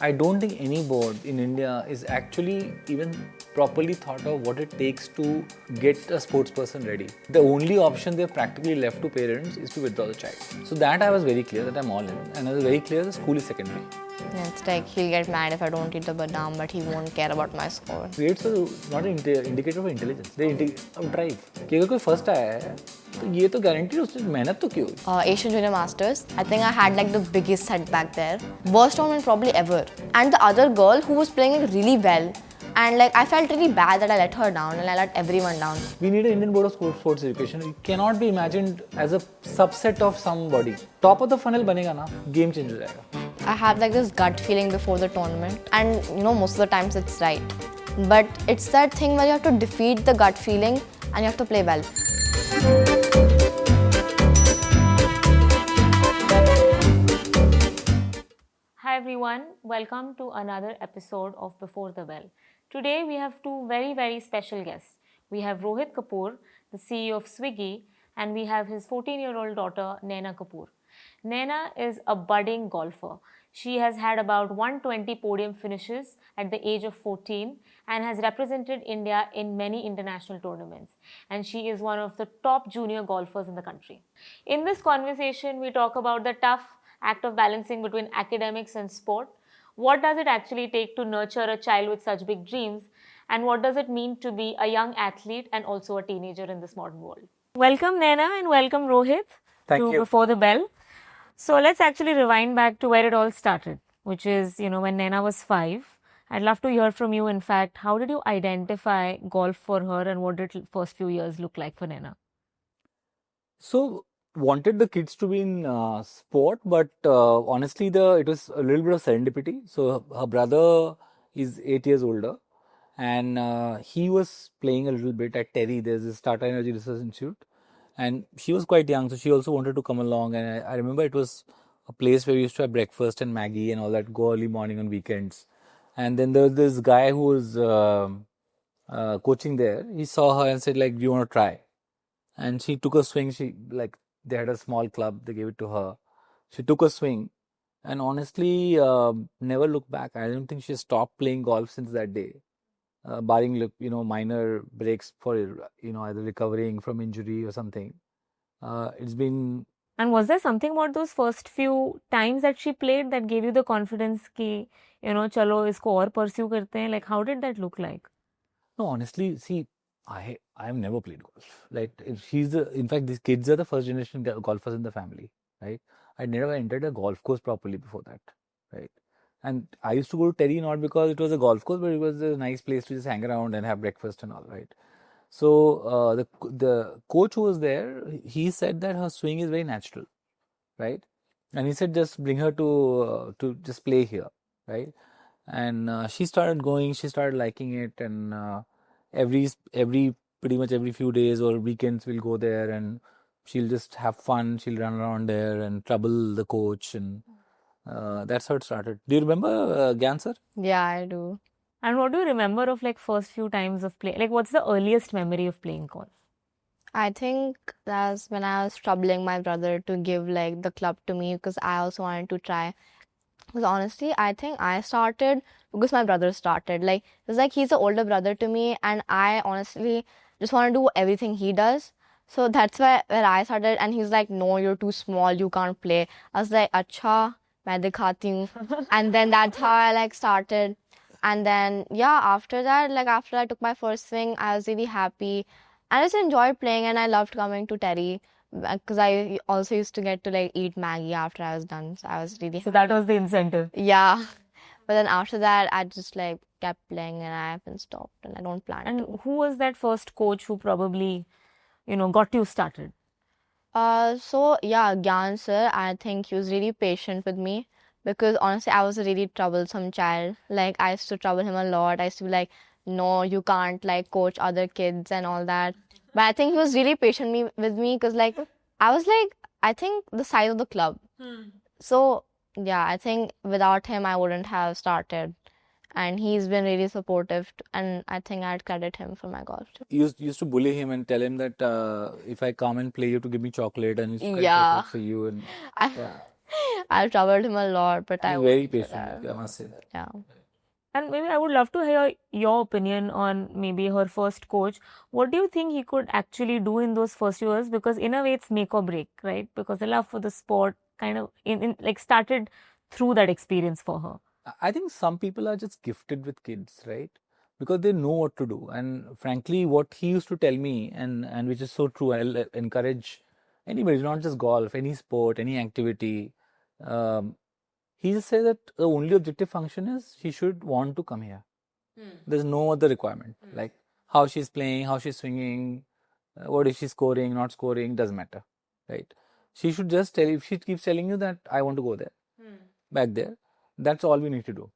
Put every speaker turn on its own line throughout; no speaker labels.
I don't think any board in India is actually even properly thought of what it takes to get a sports person ready. The only option they've practically left to parents is to withdraw the child. So that I was very clear that I'm all in, and I was very clear the school is secondary.
Yeah, it's like he'll get mad if I don't eat the badam, but he won't care about my score.
Grades are not an indicator of intelligence. They of drive. कि अगर कोई first आया है तो ये तो guaranteed उसने मेहनत तो की होगी.
Asian Junior Masters, I think I had like the biggest setback there. Worst tournament probably ever. And the other girl who was playing like really well. And like I felt really bad that I let her down and I let everyone down.
We need an Indian Board of Sports Education. It cannot be imagined as a subset of somebody. Top of the funnel बनेगा ना, game change हो जाएगा.
I have like this gut feeling before the tournament, and you know, most of the times it's right. But it's that thing where you have to defeat the gut feeling and you have to play well.
Hi everyone, welcome to another episode of Before the Bell. Today we have two very special guests. We have Rohit Kapoor, the CEO of Swiggy, and we have his 14-year-old daughter Naina Kapoor. Naina is a budding golfer. She has had about 120 podium finishes at the age of 14 and has represented India in many international tournaments. And she is one of the top junior golfers in the country. In this conversation, we talk about the tough act of balancing between academics and sport. What does it actually take to nurture a child with such big dreams? And what does it mean to be a young athlete and also a teenager in this modern world? Welcome Naina and welcome Rohit
Thank you.
Before the Bell. So let's actually rewind back to where it all started, which is, when Naina was 5. I'd love to hear from you, in fact, how did you identify golf for her and what did the first few years look like for Naina?
So, wanted the kids to be in sport, but honestly, it was a little bit of serendipity. So, her brother is 8 years older, and he was playing a little bit at Terry. There's this Tata Energy Research Institute, and she was quite young, so she also wanted to come along. And I remember it was a place where we used to have breakfast and Maggie and all that, go early morning on weekends. And then there was this guy who was coaching there. He saw her and said, like, do you want to try? And she took a swing. They had a small club. They gave it to her. She took a swing, and honestly, never looked back. I don't think she stopped playing golf since that day, barring minor breaks for either recovering from injury or something. It's been.
And was there something about those first few times that she played that gave you the confidence कि चलो इसको और pursue करते हैं? Like, how did that look like?
No, honestly, see, I have never played golf. Like, in fact, these kids are the first generation golfers in the family, right? I never entered a golf course properly before that, right? And I used to go to Terry not because it was a golf course, but it was a nice place to just hang around and have breakfast and all, right? So the coach who was there, he said that her swing is very natural, right? And he said just bring her to just play here, right? And she started going. She started liking it, and pretty much every few days or weekends we'll go there, and she'll just have fun. She'll run around there and trouble the coach, and that's how it started. Do you remember Gyan sir?
Yeah, I do.
And what do you remember of like first few times of play? Like, what's the earliest memory of playing golf?
I think that's when I was troubling my brother to give like the club to me because I also wanted to try. Because honestly, I think I started because my brother started. Like, it's like he's an older brother to me, and I honestly just want to do everything he does. So that's where I started, and he's like, no, you're too small, you can't play. I was like, acha, main dikhati hu. And then that's how I like started. And then, yeah, after that, like after I took my first swing, I was really happy. I just enjoyed playing, and I loved coming to Terry because I also used to get to like eat Maggie after I was done. So I was really happy.
So that was the incentive.
Yeah. But then after that, I just like kept playing and I haven't stopped and I don't plan
And
to.
who was that first coach who probably, got you started?
So yeah, Gyan sir, I think he was really patient with me because honestly, I was a really troublesome child. Like I used to trouble him a lot. I used to be like, no, you can't like coach other kids and all that. But I think he was really patient with me because like I was like, I think the size of the club. So yeah, I think without him, I wouldn't have started. And he's been really supportive, and I think I'd credit him for my golf too.
You used to bully him and tell him that if I come and play, you have to give me chocolate, and he's to get
Yeah.
chocolate for you. And
I,
yeah.
I troubled him a lot, but I
He's very
went for
patient,
that.
I must say that.
Yeah.
And maybe I would love to hear your opinion on maybe her first coach. What do you think he could actually do in those first years? Because in a way, it's make or break, right? Because the love for the sport kind of like started through that experience for her.
I think some people are just gifted with kids, right? Because they know what to do. And frankly, what he used to tell me, and which is so true, I'll encourage anybody, not just golf, any sport, any activity. Um, he just said that the only objective function is she should want to come here. There's no other requirement. Like how she's playing, how she's swinging, what is she scoring, not scoring, doesn't matter, right? She should just tell, if she keeps telling you that I want to go there, back there, that's all we need to do,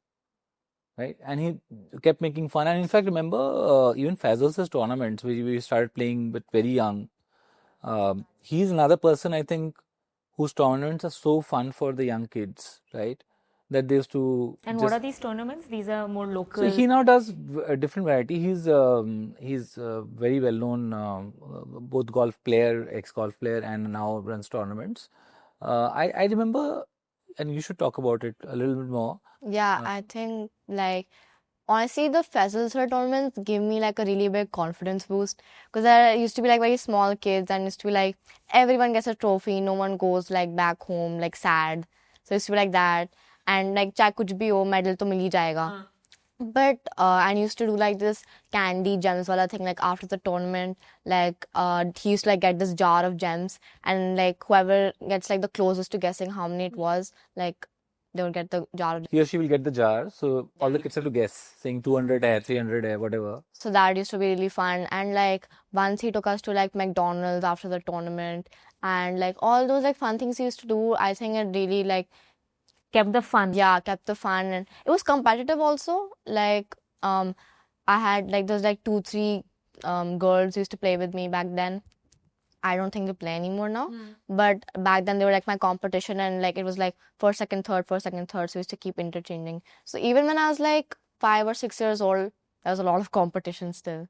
right? And he kept making fun. And in fact, remember, even Fazl's tournaments, which we started playing but very young, he's another person, I think, whose tournaments are so fun for the young kids, right? That they used to.
And what are these tournaments? These are more local.
So he now does a different variety. He's very well known, both golf player, ex-golf player, and now runs tournaments. I remember, and you should talk about it a little bit more.
Yeah, I think like honestly the Fessel Sir tournaments give me like a really big confidence boost because I used to be like very small kids and used to be like everyone gets a trophy, no one goes like back home like sad. So it used to be like that and like चाहे कुछ भी हो medal तो मिल ही जाएगा. But I used to do like this candy gems wala thing like after the tournament like he used to like get this jar of gems and like whoever gets like the closest to guessing how many it was like they would get the jar of
He or she will get the jar, so all the kids have to guess, saying 200 hai, 300 hai, whatever.
So that used to be really fun. And like once he took us to like McDonald's after the tournament and like all those like fun things he used to do, I think it really like
kept the fun.
Yeah, kept the fun and it was competitive also. Like I had like there's like 2-3 girls who used to play with me back then. I don't think they play anymore now. But back then they were like my competition and like it was like first, second, third. So we used to keep interchanging. So even when I was like 5 or 6 years old, there was a lot of competition still.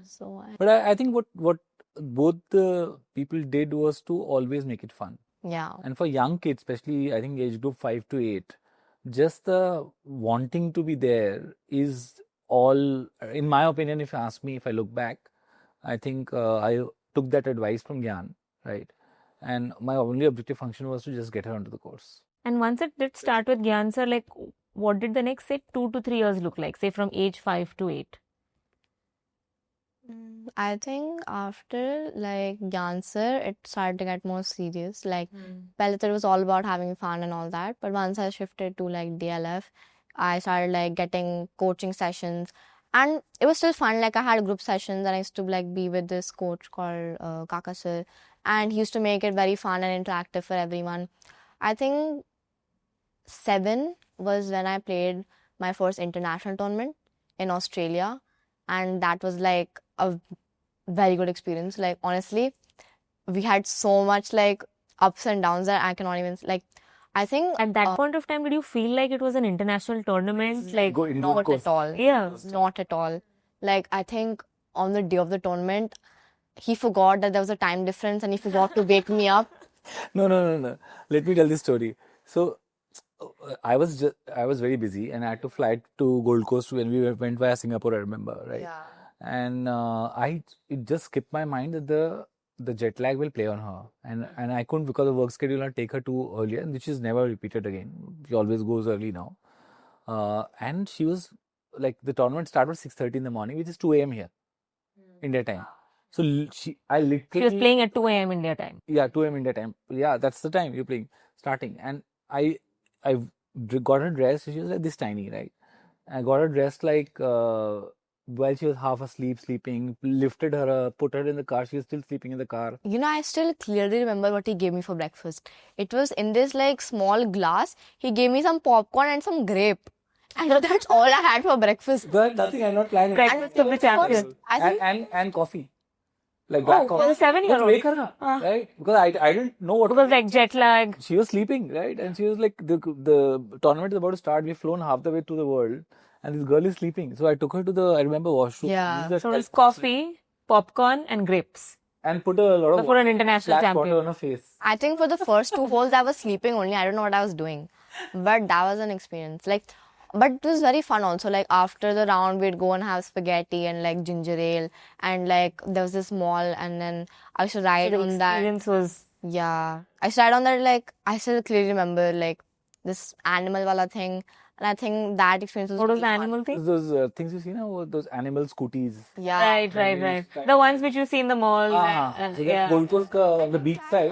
So
But I think what both the people did was to always make it fun.
yeah.
And for young kids, especially I think age group 5 to 8, just the wanting to be there is all, in my opinion, if you ask me, if I look back, I think I took that advice from Gyan, right? And my only objective function was to just get her onto the course.
And once it did start with Gyan sir, like what did the next say 2 to 3 years look like? Say from age 5 to 8.
I think after like dancer, it started to get more serious. Like, pehle it was all about having fun and all that. But once I shifted to like DLF, I started like getting coaching sessions, and it was still fun. Like I had group sessions, and I used to like be with this coach called Kaka sir, and he used to make it very fun and interactive for everyone. I think 7 was when I played my first international tournament in Australia, and that was like a very good experience. Like honestly, we had so much like ups and downs that I cannot even like. I think
At that point of time, did you feel like it was an international tournament? Like
Go indoor
not
course.
at all.
Yeah.
Not at all. Like I think on the day of the tournament, he forgot that there was a time difference and he forgot to wake me up.
No. Let me tell this story. So I was very busy and I had to fly to Gold Coast when we went via Singapore. I remember, right?
Yeah.
And it just skipped my mind that the jet lag will play on her, and I couldn't, because of work schedule, I take her too earlier, which is never repeated again. She always goes early now, and she was like, the tournament started at 6:30 in the morning, which is 2 a.m. here, India time. So
She was playing at 2 a.m. India time.
Yeah, 2 a.m. India time. Yeah, that's the time you're playing, starting. And I got her dressed. She was like this tiny, right? I got her dressed like while she was half asleep, sleeping. Lifted her up, put her in the car. She was still sleeping in the car.
You know, I still clearly remember what he gave me for breakfast. It was in this like small glass. He gave me some popcorn and some grape. And that's all I had for breakfast.
But nothing, I'm not planning.
Breakfast of the champion.
And coffee. Like black coffee.
for the 7-year-old.
Wake her up, right? Because I didn't know what.
Because like jet lag.
She was sleeping, right? And she was like, the tournament is about to start. We've flown half the way to the world, and this girl is sleeping. So I took her to the, I remember, washroom.
Yeah.
Used
So
that-
it's coffee, popcorn, and grapes.
and put a lot of
Before an international
splash water
champion.
on her face.
I think for the first 2 holes, I was sleeping only. I don't know what I was doing. But that was an experience. Like, but it was very fun also. Like, after the round, we'd go and have spaghetti and like ginger ale. And like, there was this mall, and then I used to ride
The
on that.
experience was
Yeah. I used to ride on that, like, I still clearly remember, like, this animal wala thing. And I think that experience was
what was
really
the
fun.
animal thing?
Those things you see now, those animal scooties.
Yeah.
Right. The ones which you see in the mall.
So that Gold Coast on the beach side.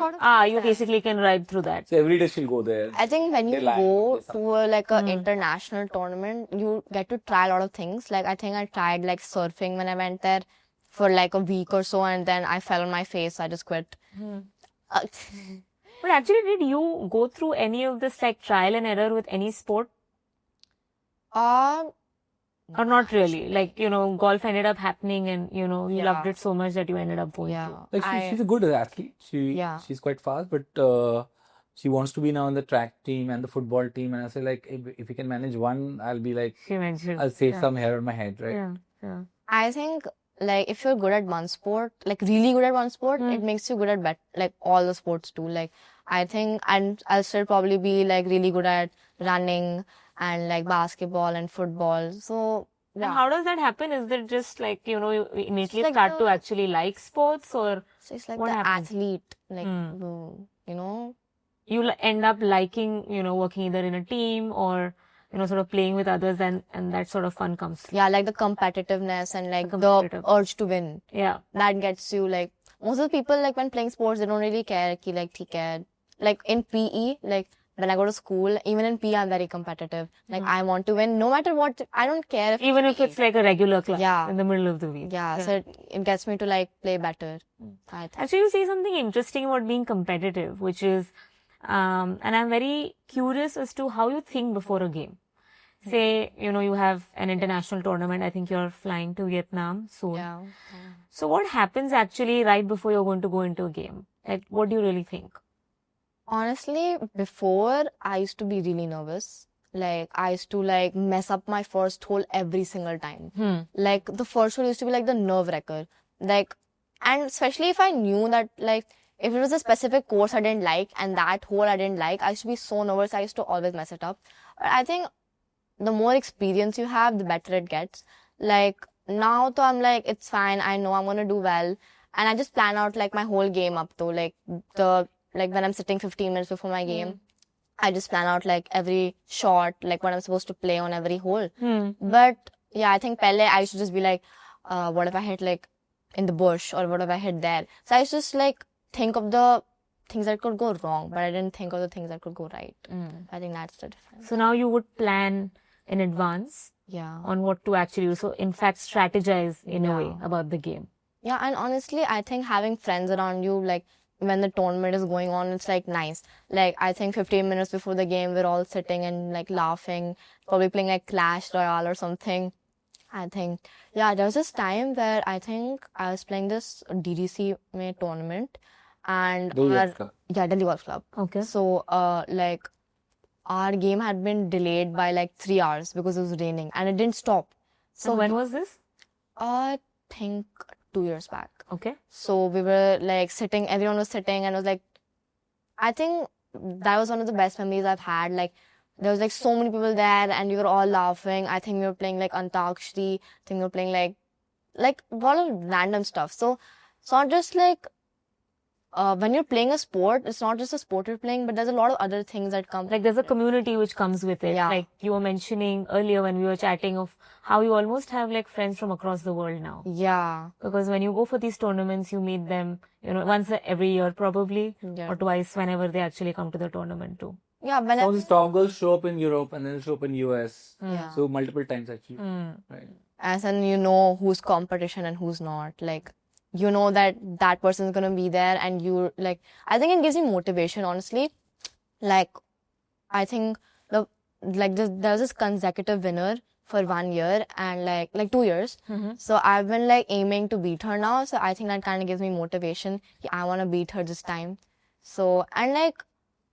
You basically can ride through that.
So every day she'll go there.
I think when you
They lie
go
on this
to like a international tournament, you get to try a lot of things. Like, I think I tried like surfing when I went there for like a week or so, and then I fell on my face, so I just quit.
But actually, did you go through any of this like trial and error with any sport?
Uh,
Or not really? Like, golf ended up happening and, you
Yeah.
loved it so much that you ended up going
yeah.
through.
Like she's a good athlete.
Yeah.
She's quite fast, but she wants to be now in the track team and the football team. And I say like, if you can manage one, I'll be like,
She mentioned.
I'll save some hair on my head, right?
Yeah.
I think like if you're good at one sport, like really good at one sport, it makes you good at like all the sports too. Like, I think I'll still probably be like really good at running and like basketball and football. So
And
yeah.
how does that happen? Is it just like, you immediately
like
start to
the-
actually like sports, or
So it's like
what
the
happens?
athlete, like you know.
you end up liking, working either in a team or, sort of playing with others, and that sort of fun comes through.
Yeah, like the competitiveness and like the
competitive.
urge to win.
Yeah.
That gets you like, most of the people like when playing sports, they don't really care ki, like, theek hai. Like in PE, like when I go to school, even in PE, I'm very competitive. Like, I want to win no matter what. I don't care if
Even if it's like a regular class
Yeah.
in the middle of the week.
yeah. So it gets me to like play better. I think.
Actually, you say something interesting about being competitive, which is, and I'm very curious as to how you think before a game. Say, you have an international tournament. I think you're flying to Vietnam soon.
Yeah.
So what happens actually right before you're going to go into a game? Like, what do you really think?
Honestly, before I used to be really nervous. Like, I used to like mess up my first hole every single time. Like, the first hole used to be like the nerve wrecker. Like, and especially if I knew that like if it was a specific course I didn't like and that hole I didn't like, I used to be so nervous. I used to always mess it up. But I think the more experience you have, the better it gets. Like, now though I'm like, it's fine. I know I'm gonna do well. And I just plan out like my whole game up though. Like when I'm sitting 15 minutes before my game, I just plan out like every shot, like what I'm supposed to play on every hole. But yeah, I think Pele, I used to just be like, what if I hit like in the bush, or what if I hit there? So I used to just like think of the things that could go wrong, but I didn't think of the things that could go right. I think that's the difference.
So now you would plan in advance
Yeah.
on what to actually do. So in fact, strategize in a way about the game.
Yeah, and honestly, I think having friends around you, like when the tournament is going on, it's like nice. Like, I think 15 minutes before the game, we're all sitting and like laughing, probably playing like Clash Royale or something. I think, yeah, there was this time where I think I was playing this DDC tournament, and
Delhi Golf Club.
Delhi Golf Club.
Okay.
So, like, our game had been delayed by like 3 hours because it was raining, and it didn't stop.
So when was this?
I think 2 years back.
Okay.
So we were like sitting, everyone was sitting, and it was like, I think that was one of the best memories I've had. Like, there was like so many people there, and we were all laughing. I think we were playing like Antakshri. I think we were playing like a lot of random stuff. So it's not just like when you're playing a sport, it's not just a sport you're playing, but there's a lot of other things that come.
Like there's a community which comes with it.
Yeah.
Like you were mentioning earlier when we were chatting of how you almost have like friends from across the world now.
Yeah.
Because when you go for these tournaments, you meet them, once every year probably,
Yeah.
or twice whenever they actually come to the tournament too.
Yeah.
Some of these top girls show up in Europe and then show up in US.
Yeah.
So multiple times actually. Right.
As in, you know who's competition and who's not. Like, you know that that person's gonna be there, and you like, I think it gives you motivation, honestly. Like, I think there was this consecutive winner for 1 year and like 2 years. So I've been like aiming to beat her now. So I think that kind of gives me motivation. I want to beat her this time. So, and like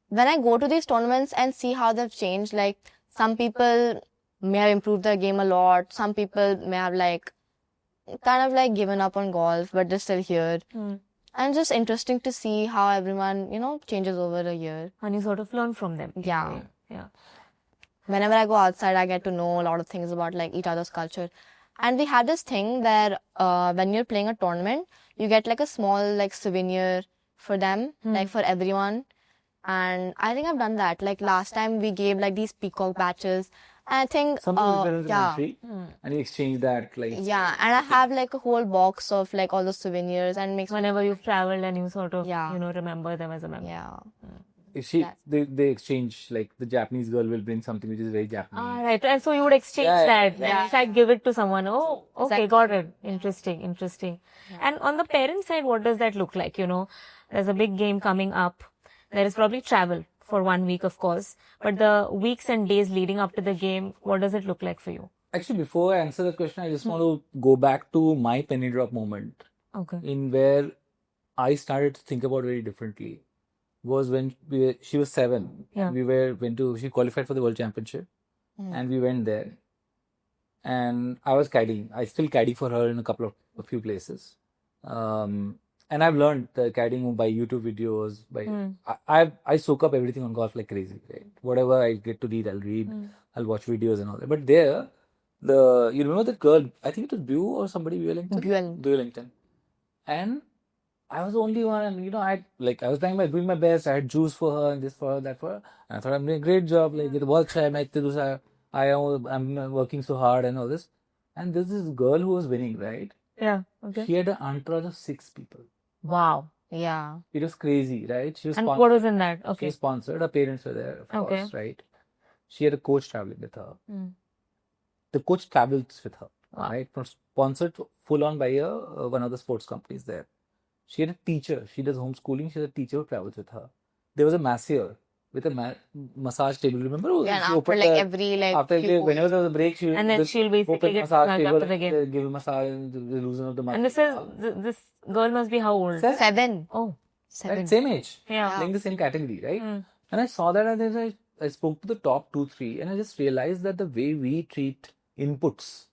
when I go to these tournaments and see how they've changed, like some people may have improved their game a lot. Some people may have like kind of like given up on golf, but they're still here. And just interesting to see how everyone, changes over a year.
And you sort of learn from them.
Yeah.
Yeah.
Whenever I go outside, I get to know a lot of things about like each other's culture. And we had this thing where when you're playing a tournament, you get like a small like souvenir for them, like for everyone. And I think I've done that. Like last time we gave like these peacock badges. And I think
Something represents the
yeah.
country, and you exchange that like.
Yeah, and I have like a whole box of like all the souvenirs and makes
Whenever you've traveled and you sort of,
Yeah.
remember them as a memory.
yeah.
If they exchange, like the Japanese girl will bring something which is very Japanese.
Ah, right. And so you would exchange that.
Yeah.
In fact, give it to someone. Oh, okay,
Exactly.
got it. Interesting. And on the parent side, what does that look like? There's a big game coming up. There is probably travel for 1 week, of course. But the weeks and days leading up to the game, what does it look like for you?
Actually, before I answer the question, I just want to go back to my penny drop moment
Okay.
in where I started to think about very differently. Was when she was 7.
Yeah.
She qualified for the World Championship, and we went there. And I was caddying. I still caddy for her in a few places. And I've learned caddying by YouTube videos. I soak up everything on golf like crazy. Right? Whatever I get to read, I'll read. I'll watch videos and all that. But there, you remember that girl? I think it was Bew or somebody, Bewellington. And I was the only one, and I was doing my best. I had juice for her and this for her, that for her. And I thought I'm doing a great job. Like, I'm working so hard and all this. And there's this girl who was winning, right?
Yeah. Okay.
She had an entourage of 6 people.
Wow.
Yeah.
It was crazy, right? She was
And what was in that?
She
Okay.
was sponsored. Her parents were there, of
Okay.
course, right? She had a coach traveling with her. The coach travels with her, right? Sponsored full on by one of the sports companies there. She had a teacher. She does homeschooling. She has a teacher who travels with her. There was a masseur with a massage table. Remember?
Yeah,
She
and
opened
after like every like
after
few
whenever there was a break,
And then she'll basically
open
get
massage
massaged
table,
after the game.
give a massage, and loosen up the muscle.
And this girl must be how old?
7.
Oh.
7.
Right, same age.
Yeah.
Playing the same category, right? And I saw that, and then I spoke to the top 2, 3, and I just realized that the way we treat inputs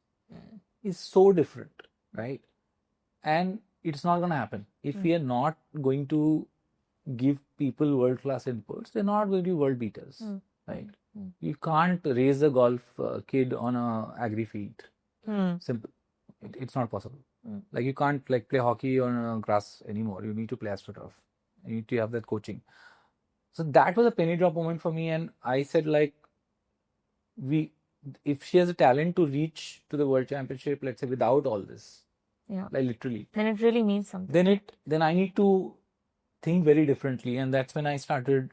is so different, right? And it's not going to happen. If we are not going to give people world-class inputs, they're not going to be world beaters, right? You can't raise a golf kid on a agri field. Simple. It's not possible. Like you can't play hockey on a grass anymore. You need to play AstroTurf. You need to have that coaching. So that was a penny drop moment for me, and I said if she has a talent to reach to the World Championship, let's say without all this, like literally,
then it really means something.
Then I need to think very differently, and that's when I started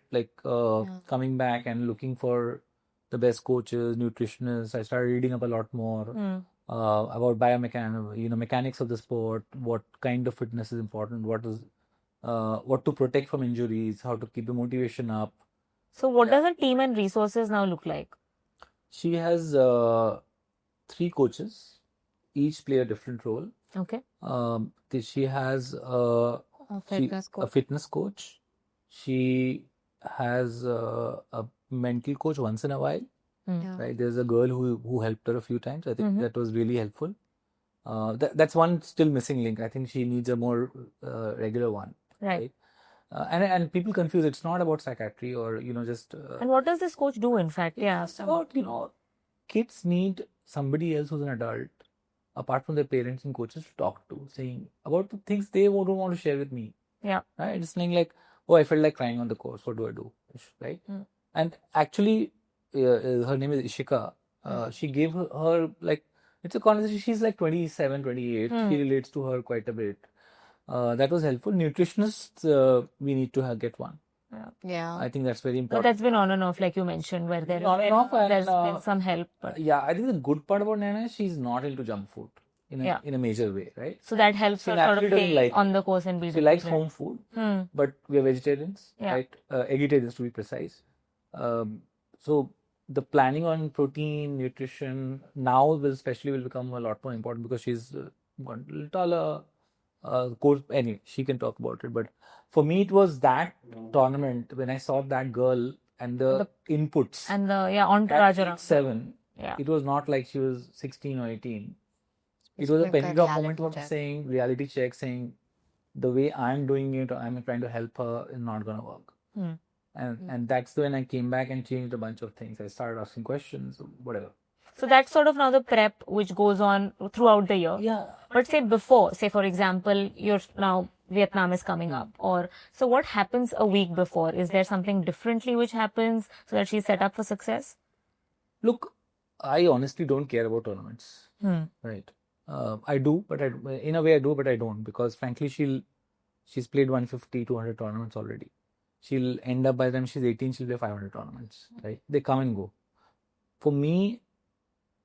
coming back and looking for the best coaches, nutritionists. I started reading up a lot more about biomechanics, mechanics of the sport, what kind of fitness is important, what to protect from injuries, how to keep the motivation up.
So what does a team and resources now look like?
She has 3 coaches, each play a different role.
Okay.
She has a fitness coach. She has a mental coach once in a while. Right? There's a girl who helped her a few times. I think that was really helpful. That's one still missing link. I think she needs a more regular one.
Right.
And people confuse. It's not about psychiatry or just.
And what does this coach do? In fact,
It's about kids need somebody else who's an adult, apart from their parents and coaches, to talk to, saying about the things they don't want to share with me.
Yeah.
Right. It's saying like, oh, I felt like crying on the course. What do I do? Right. And actually, her name is Ishika. She gave her like, it's a conversation. She's like 27, 28. She relates to her quite a bit. That was helpful. Nutritionists, we need to get one.
Yeah.
I think that's very important.
But that's been on and off, like you mentioned, where there's been some help. But
yeah, I think the good part about Naina is she's not into junk food in a major way, right?
So that helps her sort of stay on the course and be.
She likes home food, but we are vegetarians, right? Vegetarians to be precise. So the planning on protein, nutrition now will become a lot more important because she's a little taller. Course, anyway, she can talk about it. But for me, it was that tournament when I saw that girl and the inputs
and the entourage around
7.
Yeah.
It was not like she was 16 or 18. It was a penny drop moment of saying reality check, saying the way I'm doing it, I'm trying to help her, is not going to work. And that's when I came back and changed a bunch of things. I started asking questions, whatever.
So that's sort of now the prep which goes on throughout the year.
Yeah.
But say before, say for example, now Vietnam is coming up, or so what happens a week before? Is there something differently which happens so that she's set up for success?
Look, I honestly don't care about tournaments. Right. I do, but in a way I do, but I don't, because frankly she's played 150, 200 tournaments already. She'll end up, by the time she's 18, she'll play 500 tournaments. Right? They come and go. For me,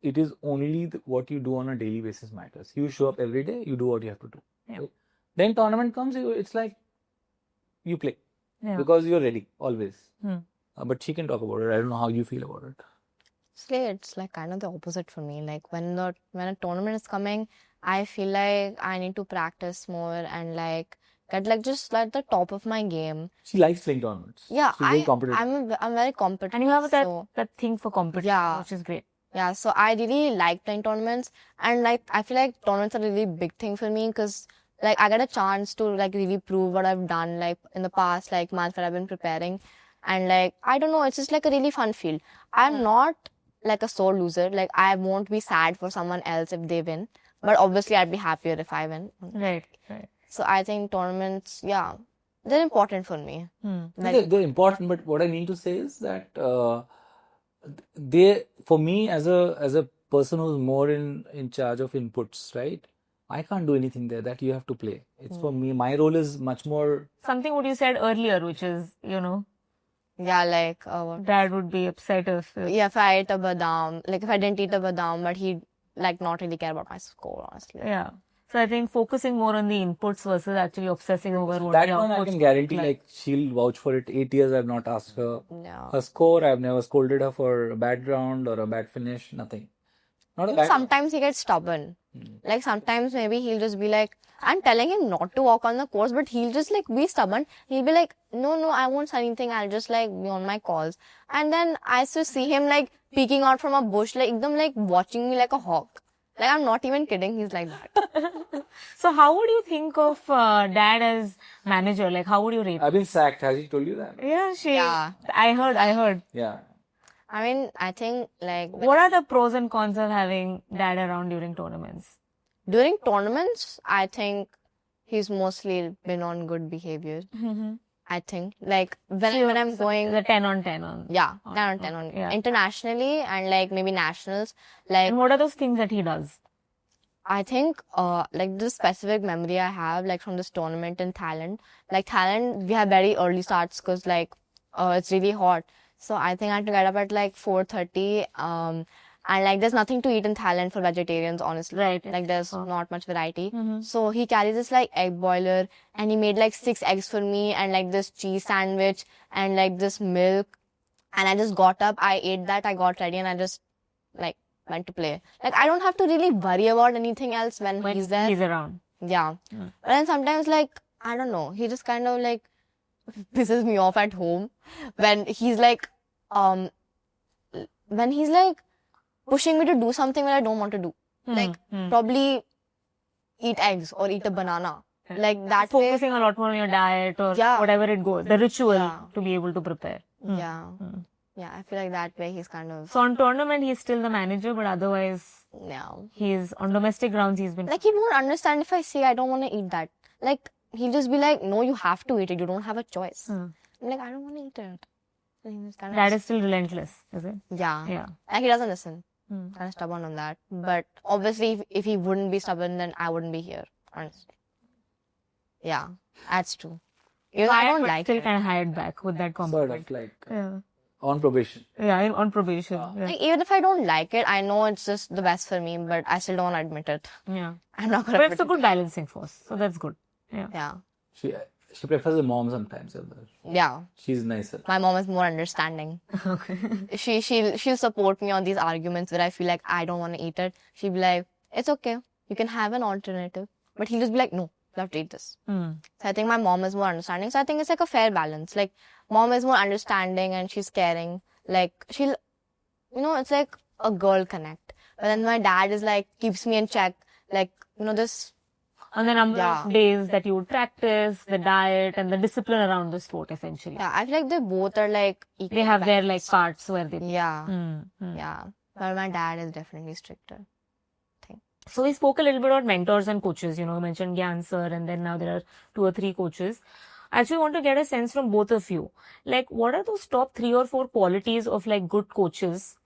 it is only what you do on a daily basis matters. You show up every day, you do what you have to do.
Yeah.
Right? Then tournament comes, it's like you play because you're ready always. But she can talk about it. I don't know how you feel about it.
It's like kind of the opposite for me. Like when a tournament is coming, I feel like I need to practice more and like get like just like the top of my game.
She likes playing tournaments.
Yeah,
she's very competitive.
I'm very competitive.
And you have that thing for competition, which is great.
Yeah, so I really like playing tournaments, and like I feel like tournaments are a really big thing for me because like I get a chance to like really prove what I've done like in the past like months that I've been preparing, and like I don't know, it's just like a really fun field. I'm not like a sore loser. Like I won't be sad for someone else if they win, but obviously I'd be happier if I win.
Right.
So I think tournaments, they're important for me.
Like, they're important, but what I mean to say is that for me as a person who's more in charge of inputs, right? I can't do anything there. That you have to play. It's for me. My role is much more
something what you said earlier, which is
yeah, like
Dad would be upset if
if I ate a badam, like if I didn't eat a badam, but he'd like not really care about my score, honestly.
Yeah. So I think focusing more on the inputs versus actually obsessing over what
that one I can guarantee. Like she'll vouch for it. 8 years I've not asked her her score. I've never scolded her for a bad round or a bad finish. Nothing. Not a bad.
Sometimes he gets stubborn. Like sometimes maybe he'll just be like, I'm telling him not to walk on the course, but he'll just like be stubborn. He'll be like, no, I won't say anything. I'll just like be on my calls. And then I used to see him like peeking out from a bush, like ekdam like watching me like a hawk. Like I'm not even kidding. He's like that.
So how would you think of Dad as manager? Like how would you rate?
I've been sacked. Has he told you that?
Yeah, I heard.
Yeah.
I mean, I think like...
What are the pros and cons of having Dad around during tournaments?
During tournaments, I think he's mostly been on good behavior. I think. Like when I'm going...
The 10 on 10 on.
Yeah, 10 on 10 on. Yeah. Internationally and like maybe nationals. Like.
And what are those things that he does?
I think like the specific memory I have like from this tournament in Thailand. Like Thailand, we have very early starts because like it's really hot. So I think I had to get up at like 4:30. And like there's nothing to eat in Thailand for vegetarians, honestly.
Right.
Like there's not much variety. So he carries this like egg boiler and he made like 6 eggs for me and like this cheese sandwich and like this milk. And I just got up, I ate that, I got ready and I just like went to play. Like I don't have to really worry about anything else when he's there.
He's around.
Yeah. But then sometimes like, I don't know, he just kind of like pisses me off at home when he's like pushing me to do something that I don't want to do. Like probably eat eggs or eat a banana. Like that
focusing a lot more on your diet or whatever it goes. The ritual to be able to prepare.
Yeah, I feel like that way he's kind of...
So on tournament he's still the manager, but otherwise he's on domestic grounds he's been...
Like he won't understand if I say I don't want to eat that. Like he'll just be like, no, you have to eat it. You don't have a choice. I'm like, I don't want to eat it.
That is still relentless, is it?
Yeah. Like he doesn't listen. Kind of stubborn on that. But obviously, if he wouldn't be stubborn, then I wouldn't be here. Honestly. Yeah, that's true. Because I don't like
still
it.
kind of hired back with that compliment.
Sort of like on probation.
Yeah, on probation.
Like, even if I don't like it, I know it's just the best for me, but I still don't want to admit it.
Yeah.
I'm not gonna.
But it's a good balancing force, so that's good.
Yeah.
She prefers the mom sometimes.
Yeah.
She's nicer.
My mom is more understanding.
Okay.
She'll support me on these arguments where I feel like I don't want to eat it. She'll be like, it's okay. You can have an alternative. But he'll just be like, no, you have to eat this. So I think my mom is more understanding. So I think it's like a fair balance. Like mom is more understanding and she's caring. Like she'll, it's like a girl connect. But then my dad is like, keeps me in check. Like, this
on the number
Yeah.
of days that you would practice, the diet, and the discipline around the sport, essentially.
Yeah, I feel like they both are like equal.
They have their like parts where they.
Yeah.
Mm.
Yeah. But my dad is definitely stricter.
So we spoke a little bit about mentors and coaches. You mentioned Gyan sir, and then now there are 2 or 3 coaches. I actually want to get a sense from both of you. Like, what are those top 3 or 4 qualities of like good coaches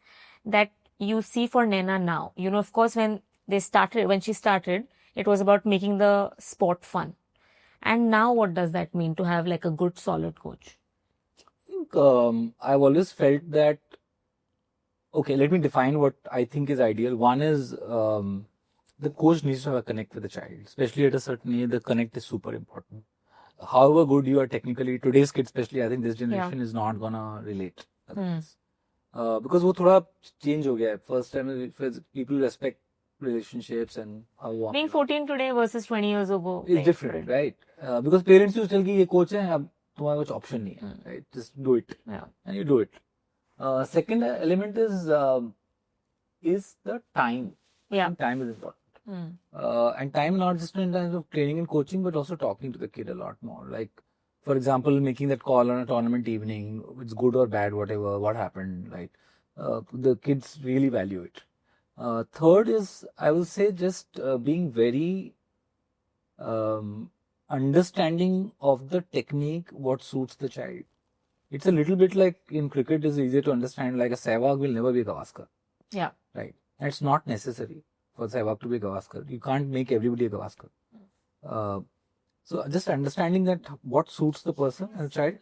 that you see for Naina now? Of course, when she started, it was about making the sport fun. And now what does that mean to have like a good, solid coach?
I think I've always felt that, okay, let me define what I think is ideal. One is the coach needs to have a connect with the child, especially at a certain age. The connect is super important. However good you are technically, today's kids especially, I think this generation is not gonna relate. Because वो थोड़ा change हो गया है. First time people respect relationships and how one.
Being 14 today versus 20 years ago
is different, right? Because parents used to tell कि ये coach है, अब तुम्हारे कुछ option नहीं है, right? Just do it, and you do it. Second element is the time.
Yeah,
time is important. And time not just in terms of training and coaching, but also talking to the kid a lot more. Like, for example, making that call on a tournament evening, it's good or bad, whatever, what happened, right? The kids really value it. Third is, I will say, just being very understanding of the technique, what suits the child. It's a little bit like in cricket, it's easier to understand, like a Sehwag will never be a Gavaskar.
Yeah.
Right. And it's not necessary for Sehwag to be a Gavaskar. You can't make everybody a Gavaskar. So just understanding that what suits the person and the child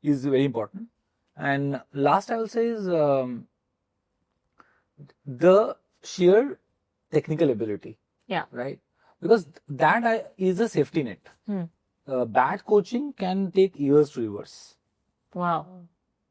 is very important. And last I will say is the sheer technical ability.
Yeah.
Right. Because that is a safety net. Bad coaching can take years to reverse.
Wow.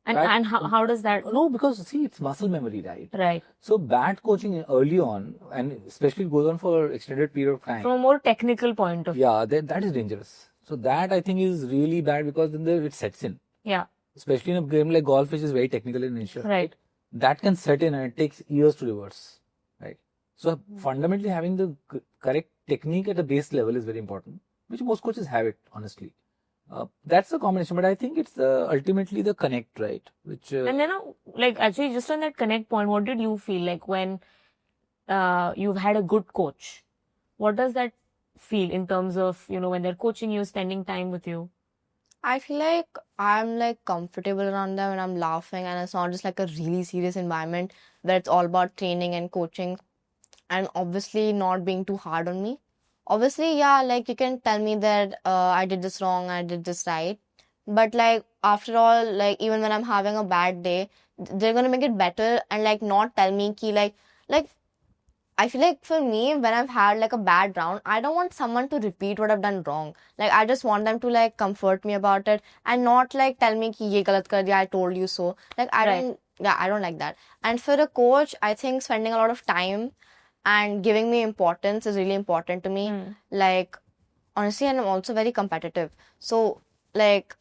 And how does that?
No, because see, it's muscle memory, right?
Right.
So bad coaching early on, and especially it goes on for extended period of time.
From a more technical point of view.
Yeah, that is dangerous. So that I think is really bad because then it sets in.
Yeah.
Especially in a game like golf, which is very technical in nature.
Right.
That can set in and it takes years to reverse. Right. So fundamentally having the correct technique at a base level is very important, which most coaches have it, honestly. That's the combination, but I think it's ultimately the connect, right? Which
and then, like, actually, just on that connect point, what did you feel like when you've had a good coach? What does that feel in terms of, when they're coaching you, spending time with you?
I feel like I'm like comfortable around them and I'm laughing, and it's not just like a really serious environment where it's all about training and coaching and obviously not being too hard on me. Obviously, yeah, like you can tell me that I did this wrong, I did this right. But like after all, like even when I'm having a bad day, they're gonna make it better and like not tell me ki like I feel like for me, when I've had like a bad round, I don't want someone to repeat what I've done wrong. Like I just want them to like comfort me about it and not like tell me ki ye galat kar diya, I told you so. Like I don't like that. And for a coach, I think spending a lot of time and giving me importance is really important to me. Like, honestly, and I'm also very competitive. So, like,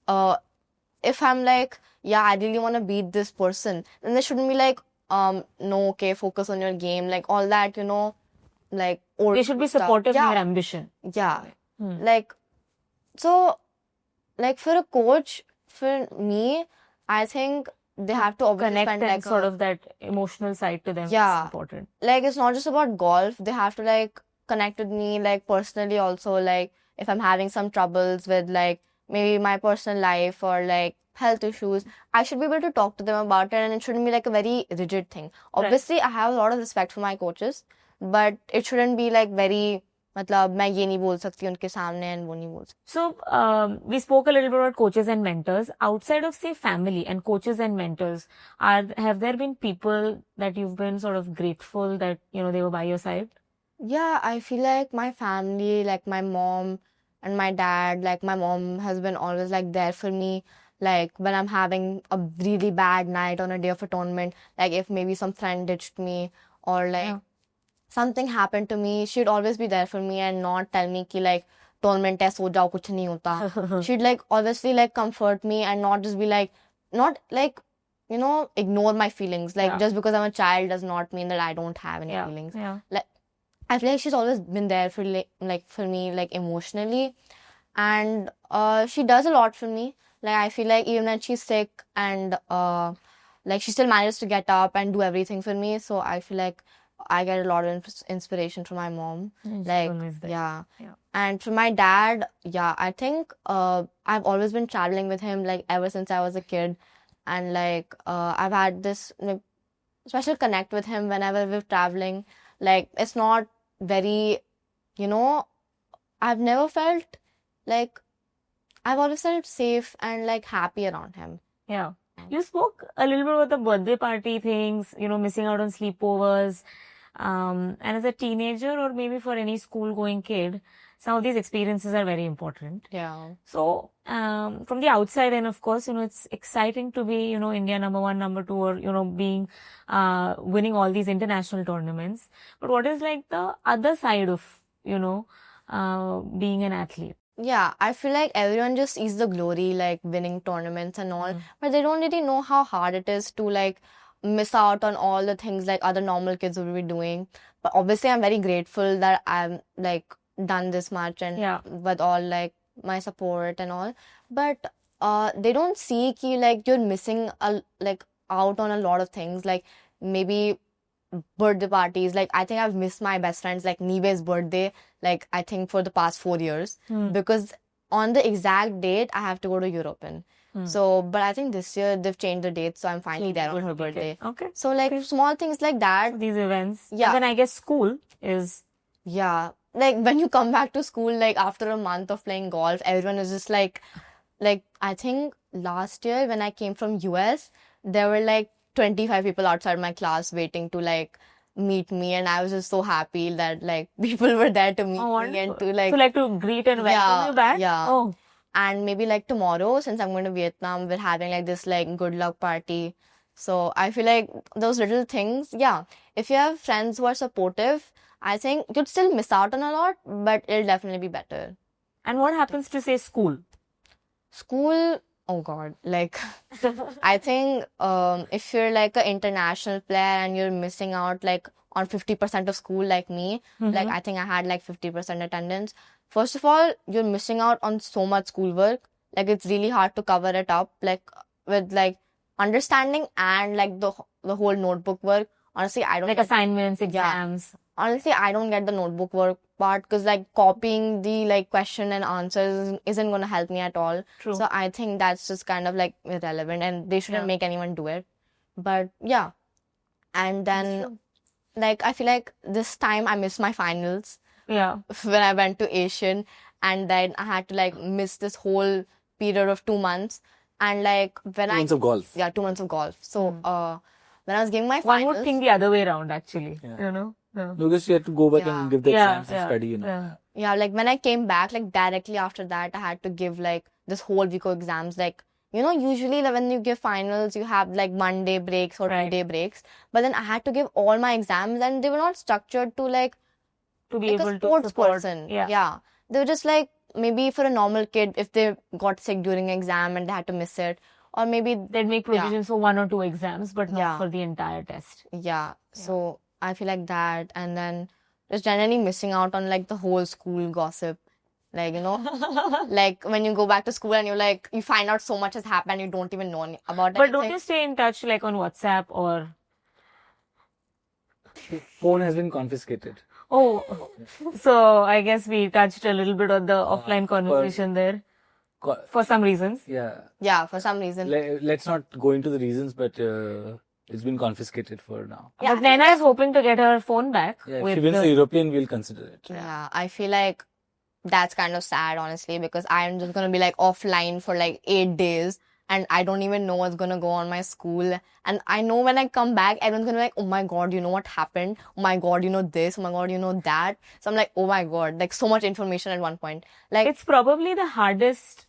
if I'm like, yeah, I really want to beat this person, then they shouldn't be like, no, okay, focus on your game. Like, all that, like...
They should be supportive of your ambition.
Yeah. Like, so, like, for a coach, for me, I think... they have to
connect
spend
and
like
sort of that emotional side to them.
Yeah.
Is important.
Like it's not just about golf. They have to like connect with me like personally also, like if I'm having some troubles with like maybe my personal life or like health issues, I should be able to talk to them about it and it shouldn't be like a very rigid thing. Obviously, I have a lot of respect for my coaches, but it shouldn't be like very मतलब मैं ये नहीं बोल सकती उनके सामने and वो नहीं बोल सकती.
So we spoke a little bit about coaches and mentors. Outside of say family and coaches and mentors, have there been people that you've been sort of grateful that they were by your side?
Yeah, I feel like my family, like my mom and my dad, like my mom has been always like there for me. Like when I'm having a really bad night on a day of a tournament, like if maybe some friend ditched me or like something happened to me, she'd always be there for me and not tell me ki like tournament hai, so jao, kuch nahi hota. She'd like obviously like comfort me and not just be like, not like, ignore my feelings. Like just because I'm a child does not mean that I don't have any feelings.
Yeah.
Like, I feel like she's always been there for for me, like emotionally, and she does a lot for me. Like I feel like even when she's sick and like she still manages to get up and do everything for me. So I feel like I get a lot of inspiration from my mom.
And she's
Like
always there.
yeah.
Yeah.
And for my dad, yeah, I think I've always been traveling with him like ever since I was a kid, and like I've had this like special connect with him whenever we're traveling. Like it's not very, you know, I've never felt like I've always felt safe and like happy around him.
Yeah. You spoke a little bit about the birthday party things, missing out on sleepovers. And as a teenager or maybe for any school going kid, some of these experiences are very important.
Yeah.
So, from the outside, and of course, it's exciting to be, India number one, number two, or, being, winning all these international tournaments. But what is like the other side of, being an athlete?
Yeah, I feel like everyone just sees the glory, like winning tournaments and all, but they don't really know how hard it is to like miss out on all the things like other normal kids would be doing. But obviously, I'm very grateful that I'm like done this much and
Yeah.
with all like my support and all. But they don't see ki like you're missing like out on a lot of things, like maybe birthday parties. Like I think I've missed my best friend's like Nive's birthday, like I think for the past 4 years, because on the exact date I have to go to European. So, but I think this year they've changed the date, so I'm finally there on her birthday.
Okay.
So like small things like that.
These events.
Yeah.
And then I guess school is.
Yeah. Like when you come back to school, like after a month of playing golf, everyone is just like I think last year when I came from US, there were like 25 people outside my class waiting to like meet me, and I was just so happy that like people were there to meet me and to like
So like to greet and welcome you back?
yeah.
Oh.
And maybe like tomorrow, since I'm going to Vietnam, we're having like this like good luck party. So I feel like those little things, yeah, if you have friends who are supportive, I think you'd still miss out on a lot, but it'll definitely be better.
And what happens to say school?
School, oh God, like I think if you're like an international player and you're missing out like on 50% of school like me, like I think I had like 50% attendance. First of all, you're missing out on so much schoolwork. Like it's really hard to cover it up, like with like understanding and like the whole notebook work. Honestly, I don't
Like
get,
assignments, exams.
honestly, I don't get the notebook work part because like copying the like question and answers isn't going to help me at all.
True.
So I think that's just kind of like irrelevant and they shouldn't make anyone do it. But yeah. And then like I feel like this time I missed my finals.
Yeah.
When I went to Asian, and then I had to like miss this whole period of 2 months. And like when
2 months of golf.
Yeah, 2 months of golf. So when I was giving my
One
finals,
would think the other way around actually.
Yeah.
Yeah.
No, because you had to go back and give the exams and study,
Yeah, like when I came back, like directly after that, I had to give like this whole week of exams. Like, usually like, when you give finals, you have like 1 day breaks or 2 day breaks. But then I had to give all my exams and they were not structured to like
be
like
able
a sports
to support.
person.
Yeah.
They were just like, maybe for a normal kid, if they got sick during exam and they had to miss it. Or maybe
they'd make provisions for 1 or 2 exams, but not for the entire test.
Yeah. So I feel like that. And then just generally missing out on like the whole school gossip. Like, like when you go back to school and you find out so much has happened, you don't even know about
But
anything.
don't you stay in touch like on WhatsApp or?
Phone has been confiscated.
Oh, so I guess we touched a little bit on the offline conversation there. For some reasons.
Yeah.
Yeah, for some reason.
Let's not go into the reasons, but it's been confiscated for now.
Yeah,
but Naina is hoping to get her phone back.
Yeah, if she wins the European, we'll consider it.
Yeah, I feel like that's kind of sad, honestly, because I'm just going to be like offline for like 8 days and I don't even know what's going to go on my school. And I know when I come back, everyone's going to be like, oh my God, you know what happened? Oh my God, you know this? Oh my God, you know that? So I'm like, oh my God, like so much information at one point. Like
it's probably the hardest,